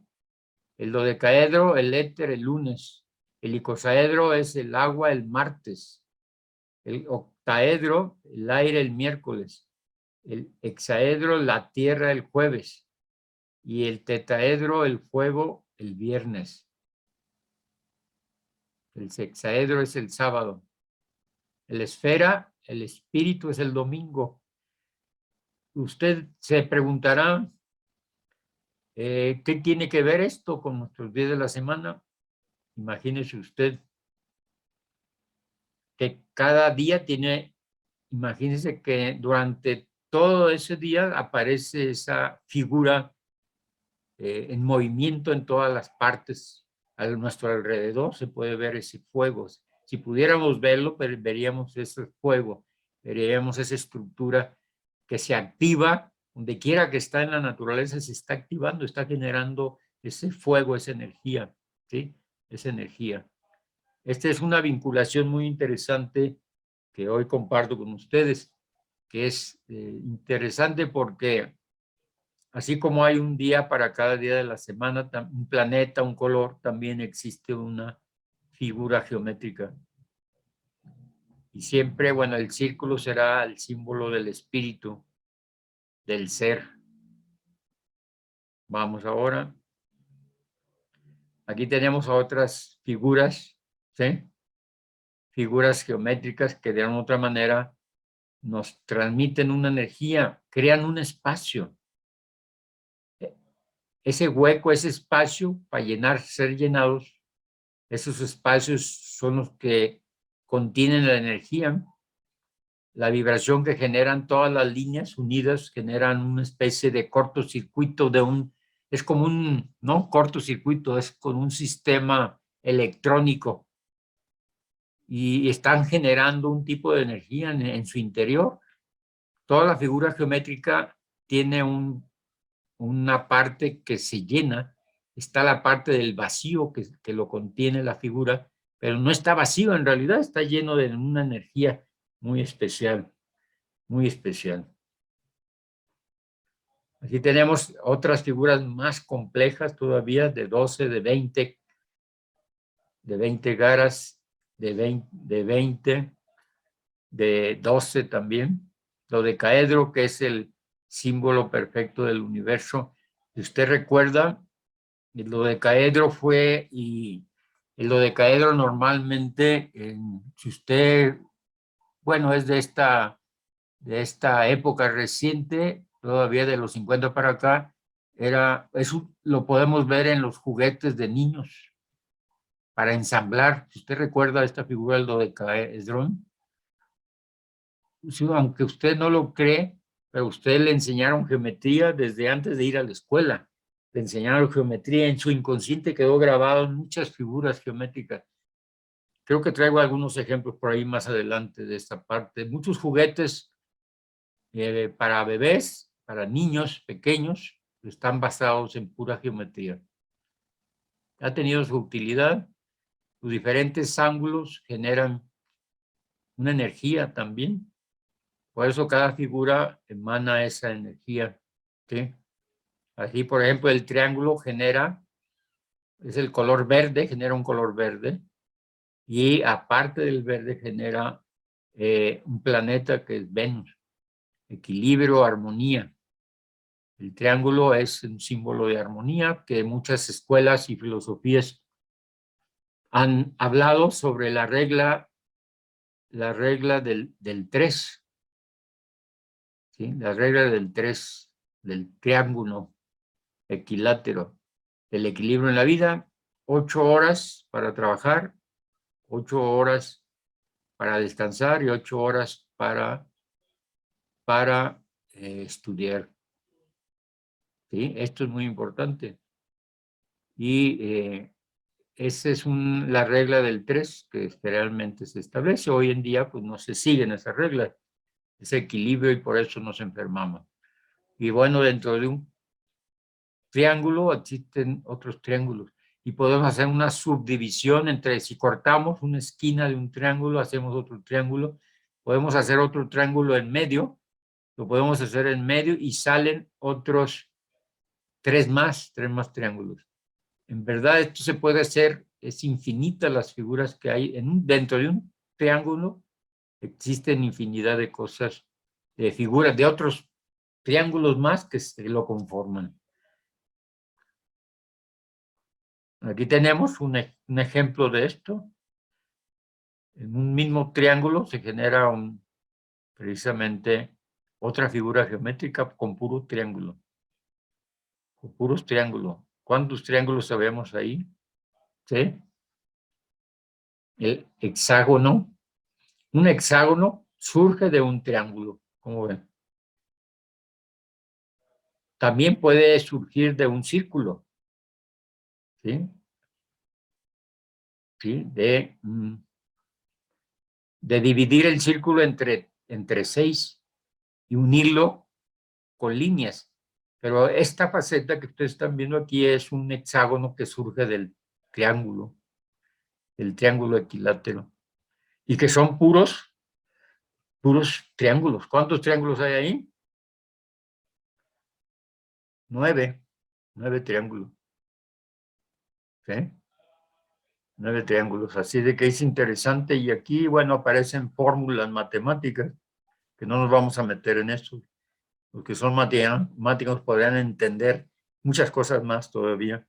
El dodecaedro, el éter, el lunes. El icosaedro es el agua, el martes. El octaedro, el aire, el miércoles. El hexaedro, la tierra, el jueves. Y el tetaedro, el fuego, el viernes. El sexaedro es el sábado. El esfera, el espíritu es el domingo. Usted se preguntará, ¿qué tiene que ver esto con nuestros días de la semana? Imagínese usted que cada día tiene, imagínese que durante todo ese día aparece esa figura en movimiento en todas las partes a nuestro alrededor, se puede ver ese fuego. Si pudiéramos verlo, veríamos ese fuego, veríamos esa estructura que se activa, donde quiera que está en la naturaleza, se está activando, está generando ese fuego, esa energía, ¿sí? Esa energía. Esta es una vinculación muy interesante que hoy comparto con ustedes, que es interesante porque así como hay un día para cada día de la semana, un planeta, un color, también existe una figura geométrica. Y siempre, bueno, el círculo será el símbolo del espíritu, del ser. Vamos ahora. Aquí tenemos a otras figuras, ¿sí? Figuras geométricas que de alguna otra manera nos transmiten una energía, crean un espacio. Ese hueco, ese espacio para llenar, ser llenados, esos espacios son los que contienen la energía, la vibración que generan todas las líneas unidas, generan una especie de cortocircuito es como no cortocircuito, es con un sistema electrónico y están generando un tipo de energía en su interior. Toda la figura geométrica tiene una parte que se llena, está la parte del vacío que lo contiene la figura, pero no está vacío en realidad, está lleno de una energía muy especial, muy especial. Aquí tenemos otras figuras más complejas todavía, de 12, de 20 caras, de 20, de 12 también. Lo de Dodecaedro, que es el símbolo perfecto del universo. Si usted recuerda, el dodecaedro el dodecaedro normalmente, si usted, bueno, es de esta época reciente, todavía de los 50 para acá, eso lo podemos ver en los juguetes de niños para ensamblar. Si usted recuerda esta figura del dodecaedrón, aunque usted no lo cree, pero a usted le enseñaron geometría desde antes de ir a la escuela. Le enseñaron geometría, en su inconsciente quedó grabado en muchas figuras geométricas. Creo que traigo algunos ejemplos por ahí más adelante de esta parte. Muchos juguetes para bebés, para niños pequeños, están basados en pura geometría. Ha tenido su utilidad. Los diferentes ángulos generan una energía también. Por eso cada figura emana esa energía, ¿sí? Aquí, por ejemplo, el triángulo es el color verde, genera un color verde, y aparte del verde genera un planeta que es Venus, equilibrio, armonía. El triángulo es un símbolo de armonía que muchas escuelas y filosofías han hablado sobre la regla del 3, ¿sí? La regla del 3, del triángulo equilátero, el equilibrio en la vida: 8 horas para trabajar, 8 horas para descansar y 8 horas para estudiar. ¿Sí? Esto es muy importante. Y esa es la regla del 3 que generalmente se establece. Hoy en día pues no se siguen esas reglas, ese equilibrio, y por eso nos enfermamos. Y bueno, dentro de un triángulo existen otros triángulos y podemos hacer una subdivisión entre, si cortamos una esquina de un triángulo, hacemos otro triángulo, podemos hacer otro triángulo en medio, lo podemos hacer en medio y salen otros tres más triángulos. En verdad esto se puede hacer, es infinita las figuras que hay dentro de un triángulo, existen infinidad de cosas, de figuras, de otros triángulos más que se lo conforman. Aquí tenemos un ejemplo de esto. En un mismo triángulo se genera precisamente otra figura geométrica con puro triángulo. Con puros triángulos. ¿Cuántos triángulos sabemos ahí? ¿Sí? El hexágono. Un hexágono surge de un triángulo, como ven. También puede surgir de un círculo. ¿Sí? ¿Sí? De dividir el círculo entre 6 y unirlo con líneas. Pero esta faceta que ustedes están viendo aquí es un hexágono que surge del triángulo equilátero, y que son puros triángulos. ¿Cuántos triángulos hay ahí? 9 triángulos. ¿Sí? 9 triángulos, así de que es interesante. Y aquí, bueno, aparecen fórmulas matemáticas, que no nos vamos a meter en eso. Los que son matemáticos podrían entender muchas cosas más todavía.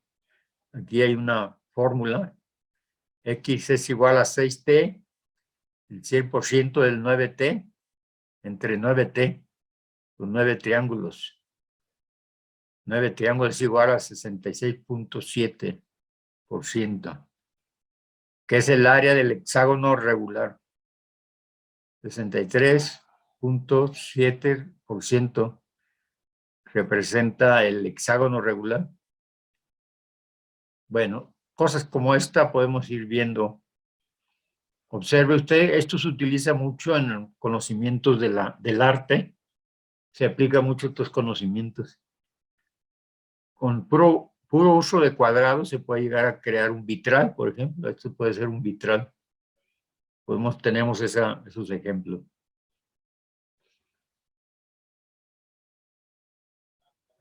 Aquí hay una fórmula: X es igual a 6T, el 100% del 9T, entre 9T, con 9 triángulos. 9 triángulos es igual a 66.7%, que es el área del hexágono regular. 63.7% representa el hexágono regular. Bueno, cosas como esta podemos ir viendo. Observe usted, esto se utiliza mucho en conocimientos del arte, se aplica mucho estos conocimientos. Con puro uso de cuadrados se puede llegar a crear un vitral, por ejemplo. Esto puede ser un vitral. Tenemos esos ejemplos.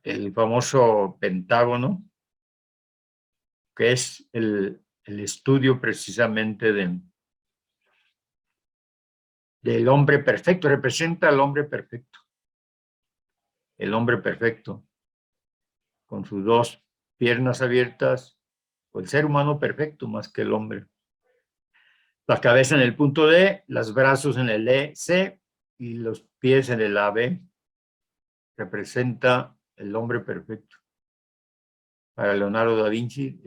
El famoso pentágono, que es el estudio precisamente del hombre perfecto, representa al hombre perfecto. El hombre perfecto, con sus 2 piernas abiertas, o el ser humano perfecto más que el hombre. La cabeza en el punto D, los brazos en el EC y los pies en el AB, representa el hombre perfecto. Para Leonardo da Vinci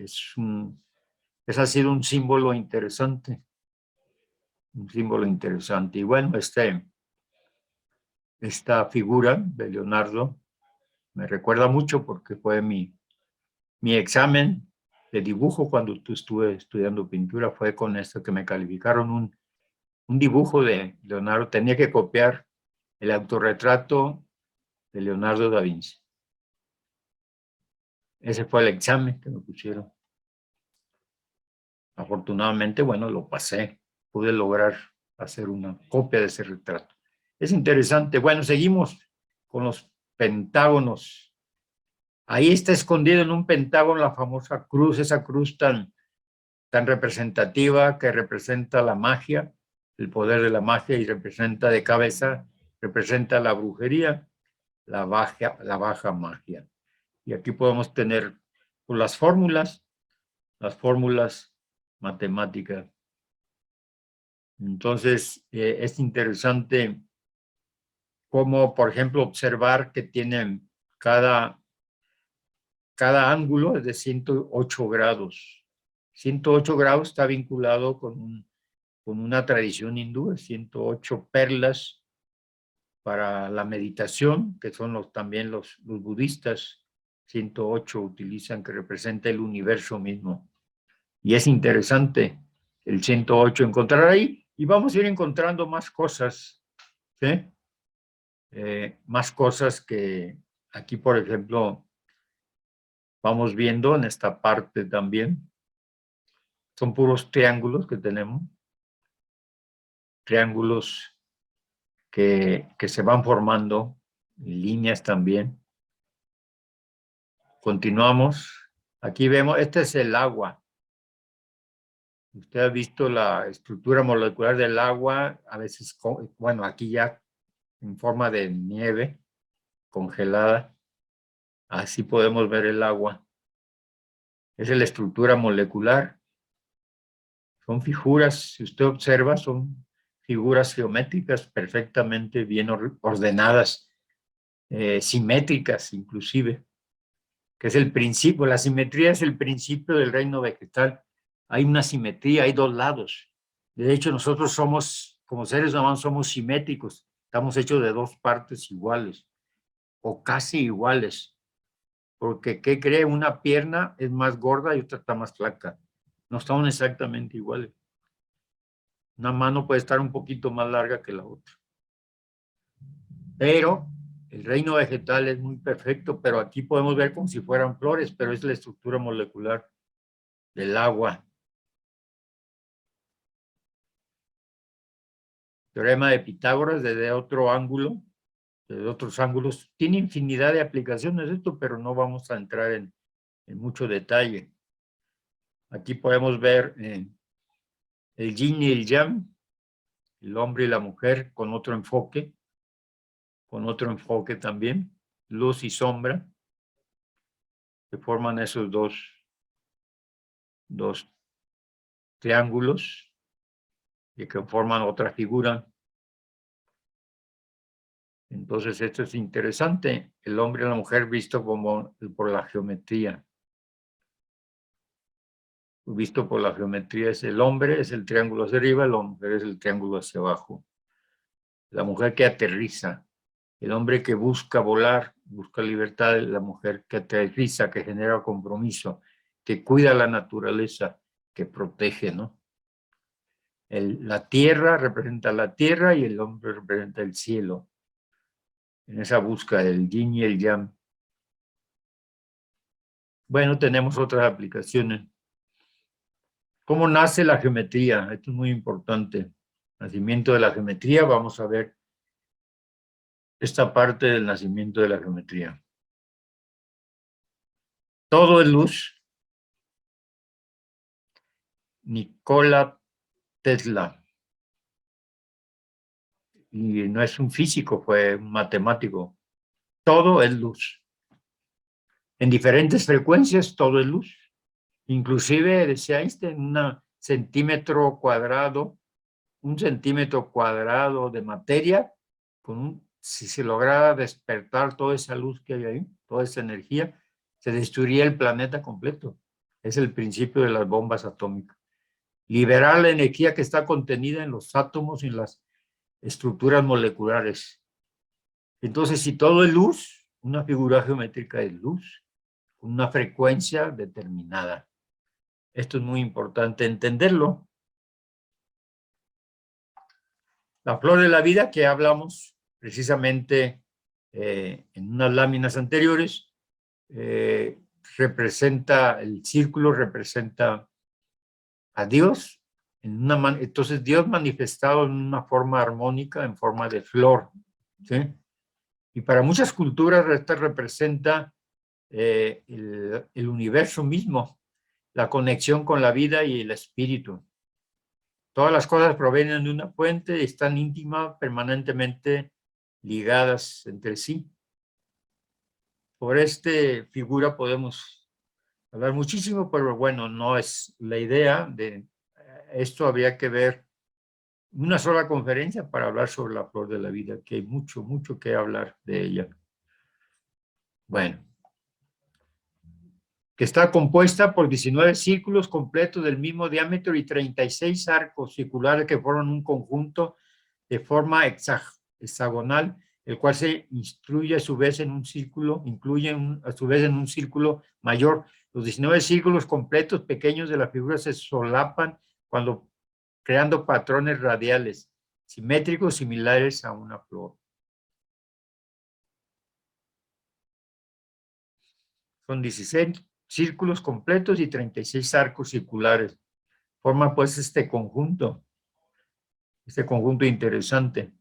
ha sido un símbolo interesante. Un símbolo interesante. Y bueno, esta figura de Leonardo me recuerda mucho porque fue mi examen de dibujo cuando estuve estudiando pintura. Fue con esto que me calificaron un dibujo de Leonardo. Tenía que copiar el autorretrato de Leonardo da Vinci. Ese fue el examen que me pusieron. Afortunadamente, bueno, lo pasé. Pude lograr hacer una copia de ese retrato. Es interesante. Bueno, seguimos con los pentágonos. Ahí está escondido en un pentágono la famosa cruz, esa cruz tan representativa, que representa la magia, el poder de la magia, y representa de cabeza, representa la brujería, la baja magia. Y aquí podemos tener pues, las fórmulas matemática. Entonces, es interesante cómo, por ejemplo, observar que tienen cada ángulo es de 108 grados. 108 grados está vinculado con una tradición hindú, 108 perlas para la meditación, que son también los budistas. 108 utilizan, que representa el universo mismo. Y es interesante el 108 encontrar ahí, y vamos a ir encontrando más cosas, ¿sí? Más cosas que aquí, por ejemplo, vamos viendo en esta parte también. Son puros triángulos que tenemos, triángulos que se van formando, líneas también. Continuamos. Aquí vemos, este es el agua. Usted ha visto la estructura molecular del agua, a veces, bueno, aquí ya en forma de nieve congelada. Así podemos ver el agua. Esa es la estructura molecular. Son figuras, si usted observa, son figuras geométricas perfectamente bien ordenadas, simétricas inclusive, que es el principio. La simetría es el principio del reino vegetal. Hay una simetría, hay dos lados. De hecho, nosotros somos, como seres humanos, somos simétricos. Estamos hechos de dos partes iguales o casi iguales. Porque, ¿qué cree? Una pierna es más gorda y otra está más flaca. No estamos exactamente iguales. Una mano puede estar un poquito más larga que la otra. Pero el reino vegetal es muy perfecto, pero aquí podemos ver como si fueran flores, pero es la estructura molecular del agua. Teorema de Pitágoras desde otro ángulo, desde otros ángulos. Tiene infinidad de aplicaciones esto, pero no vamos a entrar en mucho detalle. Aquí podemos ver el yin y el yang, el hombre y la mujer con otro enfoque también, luz y sombra, que forman esos dos triángulos y que forman otra figura. Entonces esto es interesante, el hombre y la mujer visto como por la geometría. Visto por la geometría es el hombre, es el triángulo hacia arriba, la mujer es el triángulo hacia abajo. La mujer que aterriza, el hombre que busca volar, busca libertad, la mujer que aterriza, que genera compromiso, que cuida la naturaleza, que protege, ¿no? La tierra representa la tierra y el hombre representa el cielo. En esa búsqueda del yin y el yang. Bueno, tenemos otras aplicaciones. ¿Cómo nace la geometría? Esto es muy importante. Nacimiento de la geometría, vamos a ver esta parte del nacimiento de la geometría. Todo es luz. Nikola Tesla. Y no es un físico, fue un matemático. Todo es luz. En diferentes frecuencias, todo es luz. Inclusive, decía Einstein, un centímetro cuadrado de materia, si se lograra despertar toda esa luz que hay ahí, toda esa energía, se destruiría el planeta completo. Es el principio de las bombas atómicas. Liberar la energía que está contenida en los átomos y en las estructuras moleculares. Entonces, si todo es luz, una figura geométrica es luz, una frecuencia determinada. Esto es muy importante entenderlo. La flor de la vida que hablamos precisamente en unas láminas anteriores, el círculo representa a Dios, entonces Dios manifestado en una forma armónica, en forma de flor, ¿sí? Y para muchas culturas esta representa el universo mismo, la conexión con la vida y el espíritu. Todas las cosas provienen de una fuente y están íntimas, permanentemente ligadas entre sí. Por esta figura podemos hablar muchísimo, pero bueno, no es la idea de esto habría que ver una sola conferencia para hablar sobre la flor de la vida, que hay mucho, mucho que hablar de ella. Bueno, que está compuesta por 19 círculos completos del mismo diámetro y 36 arcos circulares que forman un conjunto de forma hexagonal, el cual se incluye a su vez en un círculo, a su vez en un círculo mayor. Los 19 círculos completos pequeños de la figura se solapan cuando creando patrones radiales simétricos similares a una flor. Son 16 círculos completos y 36 arcos circulares. Forma pues este conjunto interesante.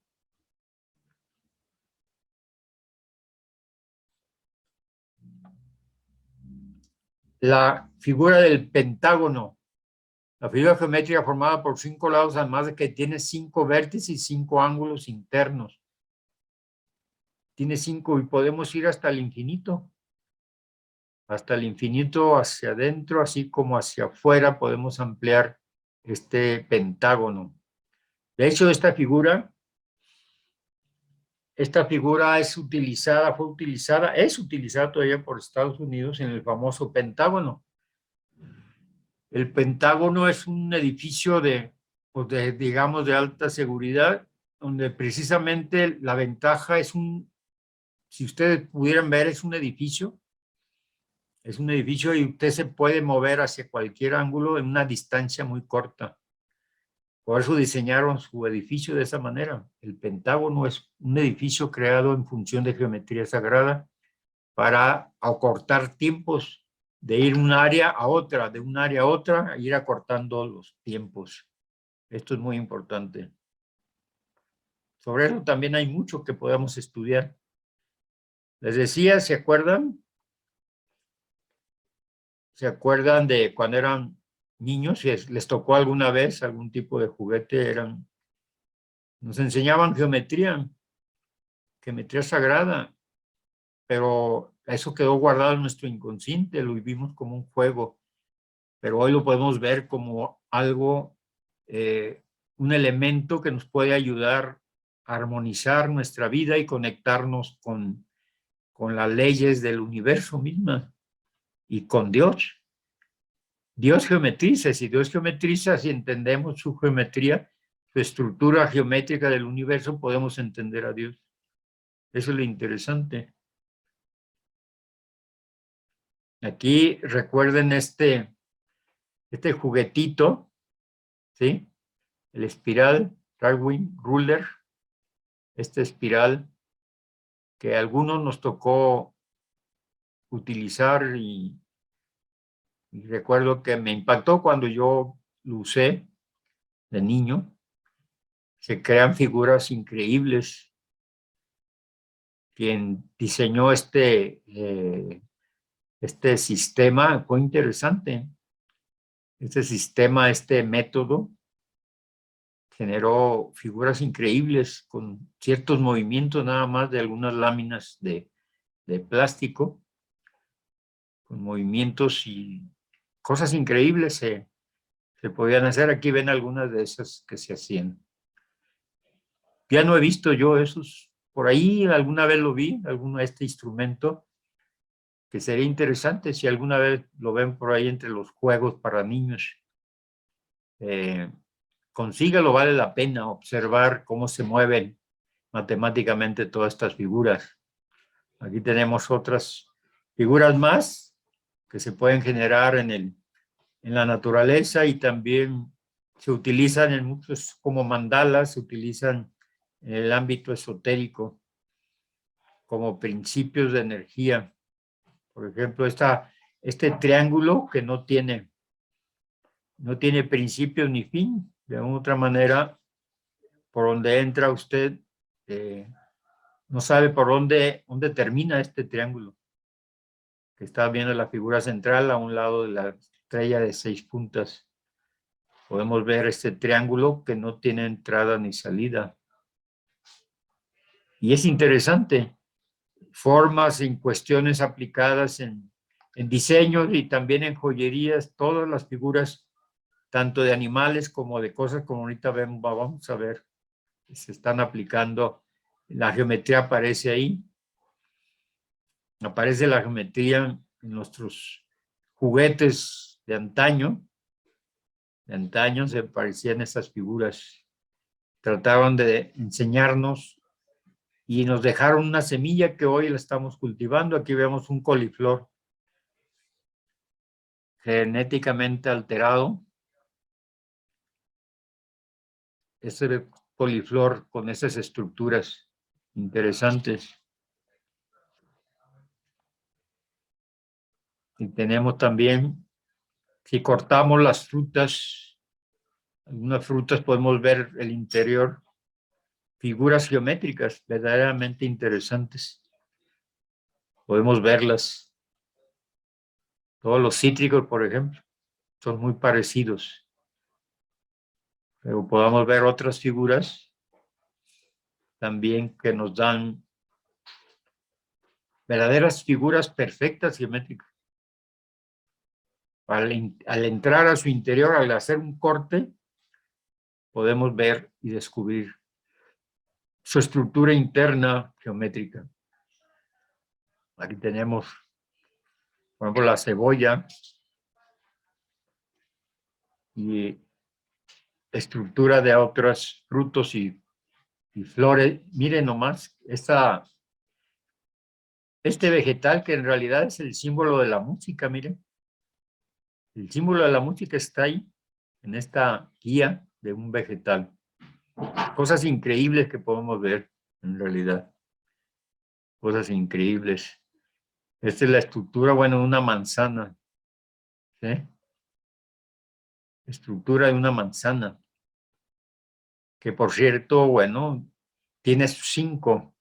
La figura del pentágono, la figura geométrica formada por 5 lados, además de que tiene 5 vértices y 5 ángulos internos. Tiene 5 y podemos ir hasta el infinito. Hasta el infinito hacia adentro, así como hacia afuera, podemos ampliar este pentágono. De hecho, esta figura es utilizada todavía por Estados Unidos en el famoso Pentágono. El Pentágono es un edificio digamos, de alta seguridad, donde precisamente la ventaja si ustedes pudieran ver, es un edificio y usted se puede mover hacia cualquier ángulo en una distancia muy corta. Por eso diseñaron su edificio de esa manera. El Pentágono es un edificio creado en función de geometría sagrada para acortar tiempos de ir de un área a otra, ir acortando los tiempos. Esto es muy importante. Sobre eso también hay mucho que podamos estudiar. Les decía, ¿se acuerdan? ¿Se acuerdan de cuando eran niños? Si les tocó alguna vez algún tipo de juguete, nos enseñaban geometría sagrada, pero eso quedó guardado en nuestro inconsciente, lo vivimos como un juego, pero hoy lo podemos ver como algo, un elemento que nos puede ayudar a armonizar nuestra vida y conectarnos con las leyes del universo misma y con Dios. Dios geometriza, si entendemos su geometría, su estructura geométrica del universo, podemos entender a Dios. Eso es lo interesante. Aquí recuerden este juguetito, ¿sí? El espiral, Darwin Ruler, este espiral que a algunos nos tocó utilizar y recuerdo que me impactó cuando yo lo usé de niño. Se crean figuras increíbles. Quien diseñó este sistema fue interesante. Este sistema, este método, generó figuras increíbles con ciertos movimientos nada más de algunas láminas de plástico, con movimientos y cosas increíbles se podían hacer. Aquí ven algunas de esas que se hacían. Ya no he visto yo esos, por ahí alguna vez lo vi, este instrumento, que sería interesante si alguna vez lo ven por ahí entre los juegos para niños. Consígalo, vale la pena observar cómo se mueven matemáticamente todas estas figuras. Aquí tenemos otras figuras más que se pueden generar en la naturaleza y también se utilizan en muchos como mandalas, se utilizan en el ámbito esotérico como principios de energía. Por ejemplo, este triángulo que no tiene principio ni fin. De otra manera, por donde entra usted, no sabe por dónde termina este triángulo. Que está viendo la figura central a un lado de la estrella de 6 puntas. Podemos ver este triángulo que no tiene entrada ni salida. Y es interesante. Formas en cuestiones aplicadas en diseños y también en joyerías, todas las figuras tanto de animales como de cosas como ahorita vamos a ver, se están aplicando. La geometría aparece ahí, aparece la geometría en nuestros juguetes de antaño se parecían estas figuras, trataron de enseñarnos y nos dejaron una semilla que hoy la estamos cultivando. Aquí vemos un coliflor genéticamente alterado. Ese coliflor con esas estructuras interesantes. Y tenemos también, si cortamos las frutas, algunas frutas podemos ver el interior, figuras geométricas verdaderamente interesantes. Podemos verlas. Todos los cítricos, por ejemplo, son muy parecidos. Pero podamos ver otras figuras también que nos dan verdaderas figuras perfectas geométricas. Al entrar a su interior, al hacer un corte, podemos ver y descubrir su estructura interna geométrica. Aquí tenemos, por ejemplo, la cebolla y estructura de otros frutos y flores. Miren nomás, este vegetal que en realidad es el símbolo de la música, miren. El símbolo de la música está ahí, en esta guía de un vegetal. Cosas increíbles que podemos ver, en realidad. Cosas increíbles. Esta es la estructura, bueno, de una manzana. ¿Sí? Estructura de una manzana. Que por cierto, bueno, tiene 5.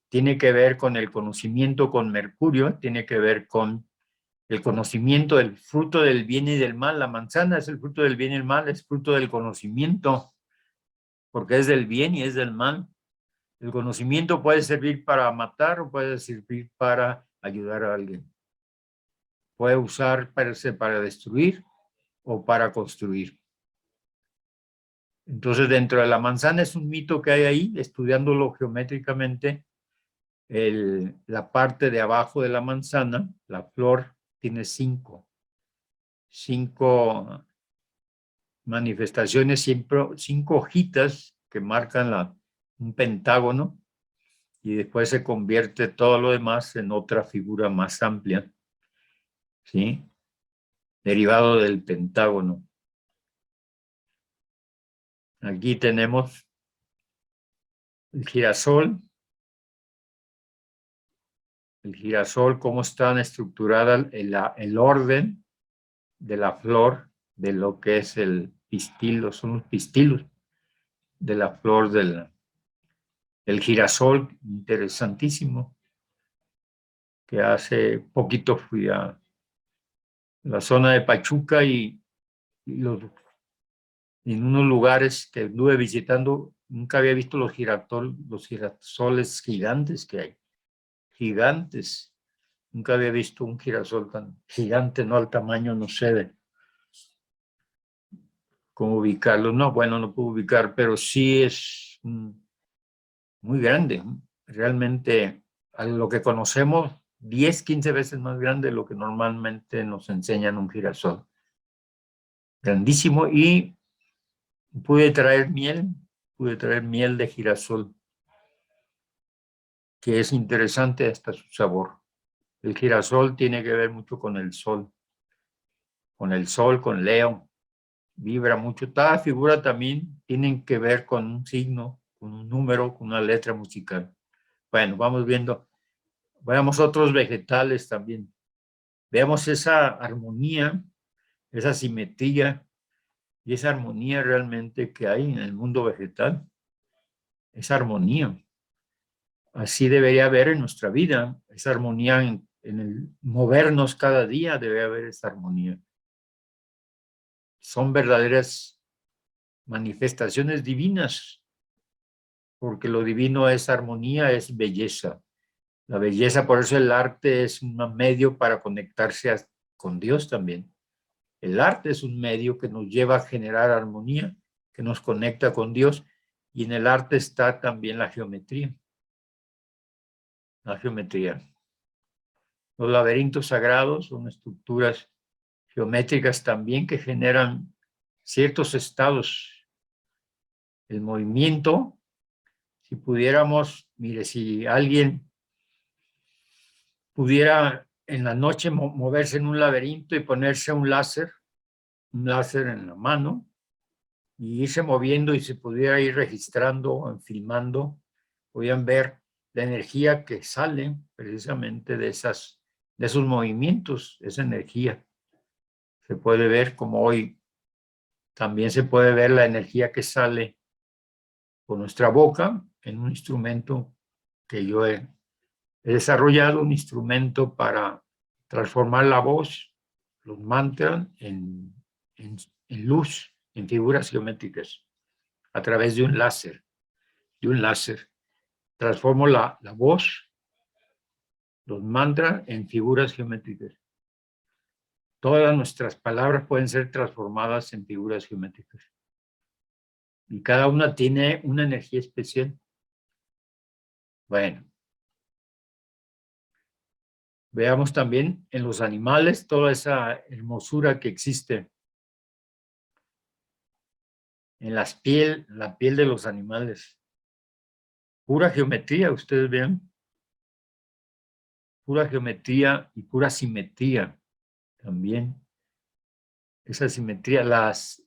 Tiene que ver con el conocimiento con Mercurio, tiene que ver con el conocimiento del fruto del bien y del mal. La manzana es el fruto del bien y el mal, es fruto del conocimiento, porque es del bien y es del mal. El conocimiento puede servir para matar o puede servir para ayudar a alguien. Puede usar para destruir o para construir. Entonces, dentro de la manzana es un mito que hay ahí, estudiándolo geométricamente. La parte de abajo de la manzana, la flor, tiene 5 manifestaciones, 5 hojitas que marcan un pentágono, y después se convierte todo lo demás en otra figura más amplia, ¿sí? Derivado del pentágono. Aquí tenemos el girasol. El girasol, cómo están estructuradas el orden de la flor, de lo que es el pistilo, son los pistilos de la flor del girasol, interesantísimo, que hace poquito fui a la zona de Pachuca y en unos lugares que estuve visitando, nunca había visto los girasoles gigantes que hay, gigantes. Nunca había visto un girasol tan gigante, no al tamaño, no sé de cómo ubicarlo. No, bueno, no puedo ubicar, pero sí es muy grande. Realmente, a lo que conocemos, 10, 15 veces más grande de lo que normalmente nos enseñan un girasol. Grandísimo. Y pude traer miel de girasol, que es interesante hasta su sabor. El girasol tiene que ver mucho con el sol, con Leo, vibra mucho. Cada figura también tiene que ver con un signo, con un número, con una letra musical. Bueno, vamos viendo, veamos otros vegetales también. Veamos esa armonía, esa simetría y esa armonía realmente que hay en el mundo vegetal. Esa armonía. Así debería haber en nuestra vida, esa armonía en el movernos cada día, debe haber esa armonía. Son verdaderas manifestaciones divinas, porque lo divino es armonía, es belleza. La belleza, por eso el arte es un medio para conectarse con Dios también. El arte es un medio que nos lleva a generar armonía, que nos conecta con Dios, y en el arte está también la geometría. La geometría. Los laberintos sagrados son estructuras geométricas también que generan ciertos estados. El movimiento, si pudiéramos, mire, si alguien pudiera en la noche moverse en un laberinto y ponerse un láser en la mano, y irse moviendo y se pudiera ir registrando, filmando, podían ver la energía que sale precisamente de esos movimientos, esa energía. Se puede ver como hoy también se puede ver la energía que sale con nuestra boca en un instrumento que yo he desarrollado, un instrumento para transformar la voz, los mantras en luz, en figuras geométricas, a través de un láser. Transformo la voz, los mantras en figuras geométricas. Todas nuestras palabras pueden ser transformadas en figuras geométricas. Y cada una tiene una energía especial. Bueno. Veamos también en los animales toda esa hermosura que existe en la piel de los animales. Pura geometría, ustedes vean. Pura geometría y pura simetría también. Esa simetría, las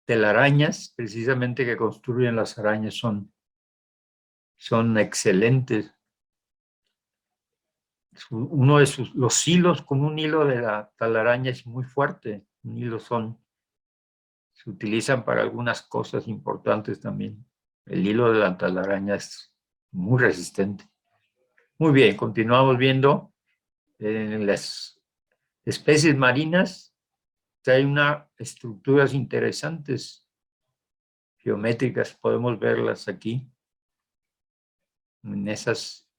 telarañas, precisamente que construyen las arañas, son excelentes. Uno de los hilos, con un hilo de la telaraña es muy fuerte. Un hilo se utilizan para algunas cosas importantes también. El hilo de la telaraña es muy resistente. Muy bien, continuamos viendo en las especies marinas. Hay unas estructuras interesantes, geométricas, podemos verlas aquí, en esos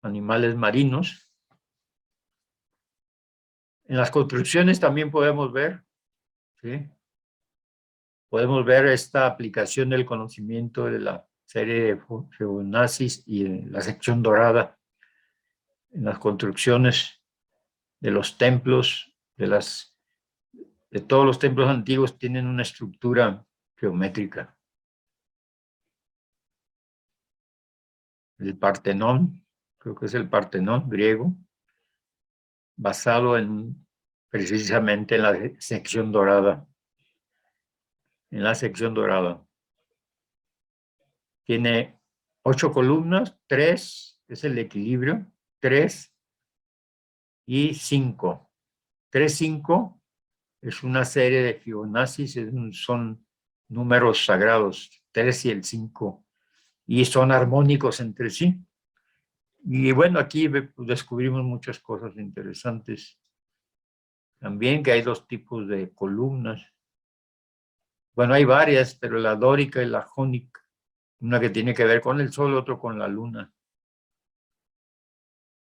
animales marinos. En las construcciones también podemos ver, ¿sí? Podemos ver esta aplicación del conocimiento de la serie de Fibonacci y la sección dorada en las construcciones de los templos, de todos los templos antiguos tienen una estructura geométrica. El Partenón, creo que es el Partenón griego, basado precisamente en la sección dorada. En la sección dorada. Tiene 8 columnas, 3 es el equilibrio, 3 y 5. 3, 5 es una serie de Fibonacci, son números sagrados, 3 y el 5, y son armónicos entre sí. Y bueno, aquí descubrimos muchas cosas interesantes. También que hay 2 tipos de columnas. Bueno, hay varias, pero la dórica y la jónica. Una que tiene que ver con el sol, otro con la luna.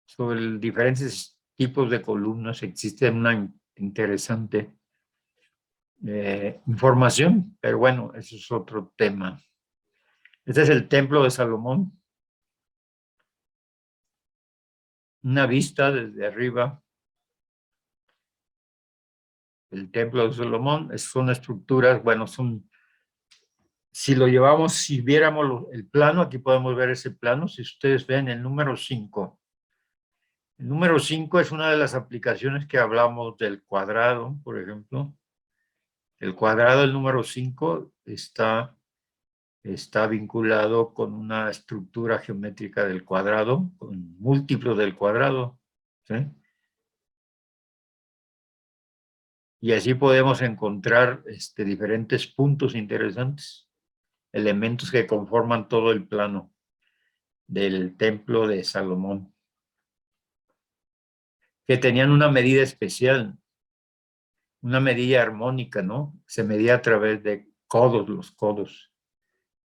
Sobre diferentes tipos de columnas existe una interesante información, pero bueno, eso es otro tema. Este es el templo de Salomón. Una vista desde arriba. El templo de Salomón son estructuras, bueno, si lo llevamos, si viéramos el plano, aquí podemos ver ese plano, si ustedes ven el número 5. El número 5 es una de las aplicaciones que hablamos del cuadrado, por ejemplo. El cuadrado, el número 5, está vinculado con una estructura geométrica del cuadrado, con múltiplos del cuadrado, ¿sí? Y así podemos encontrar diferentes puntos interesantes, elementos que conforman todo el plano del templo de Salomón, que tenían una medida especial, una medida armónica, ¿no? Se medía a través de codos, los codos,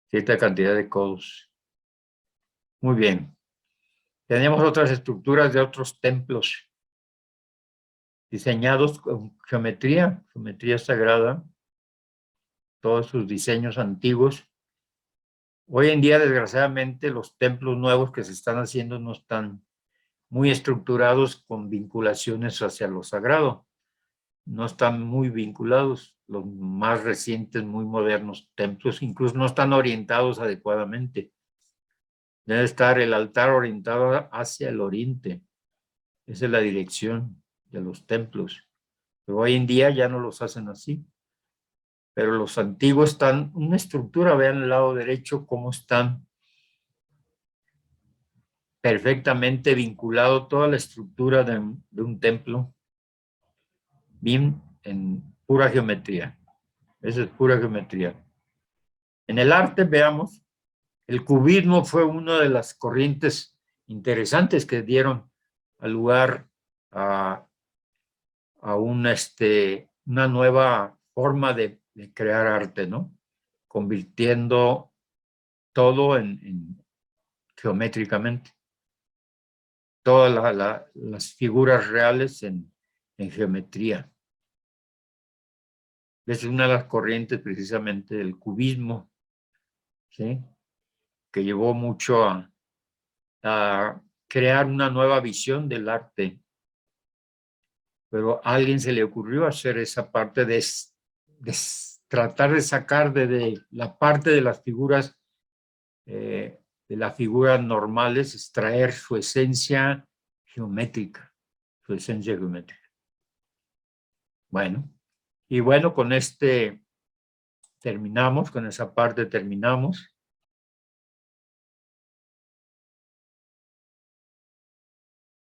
cierta cantidad de codos. Muy bien. Tenemos otras estructuras de otros templos diseñados con geometría sagrada, todos sus diseños antiguos. Hoy en día, desgraciadamente, los templos nuevos que se están haciendo no están muy estructurados con vinculaciones hacia lo sagrado. No están muy vinculados. Los más recientes, muy modernos templos incluso no están orientados adecuadamente. Debe estar el altar orientado hacia el oriente. Esa es la dirección de los templos. Pero hoy en día ya no los hacen así. Pero los antiguos están, una estructura, vean el lado derecho cómo están perfectamente vinculado toda la estructura de un templo, bien en pura geometría. Esa es pura geometría. En el arte, veamos, el cubismo fue una de las corrientes interesantes que dieron al lugar a una nueva forma de crear arte, ¿no? Convirtiendo todo en geométricamente, todas las figuras reales en geometría. Es una de las corrientes precisamente del cubismo, ¿sí? Que llevó mucho a crear una nueva visión del arte. Pero a alguien se le ocurrió hacer esa parte de tratar de sacar de la parte de las figuras, de las figuras normales, extraer su esencia geométrica, su esencia geométrica. Bueno, y bueno, con terminamos, con esa parte terminamos.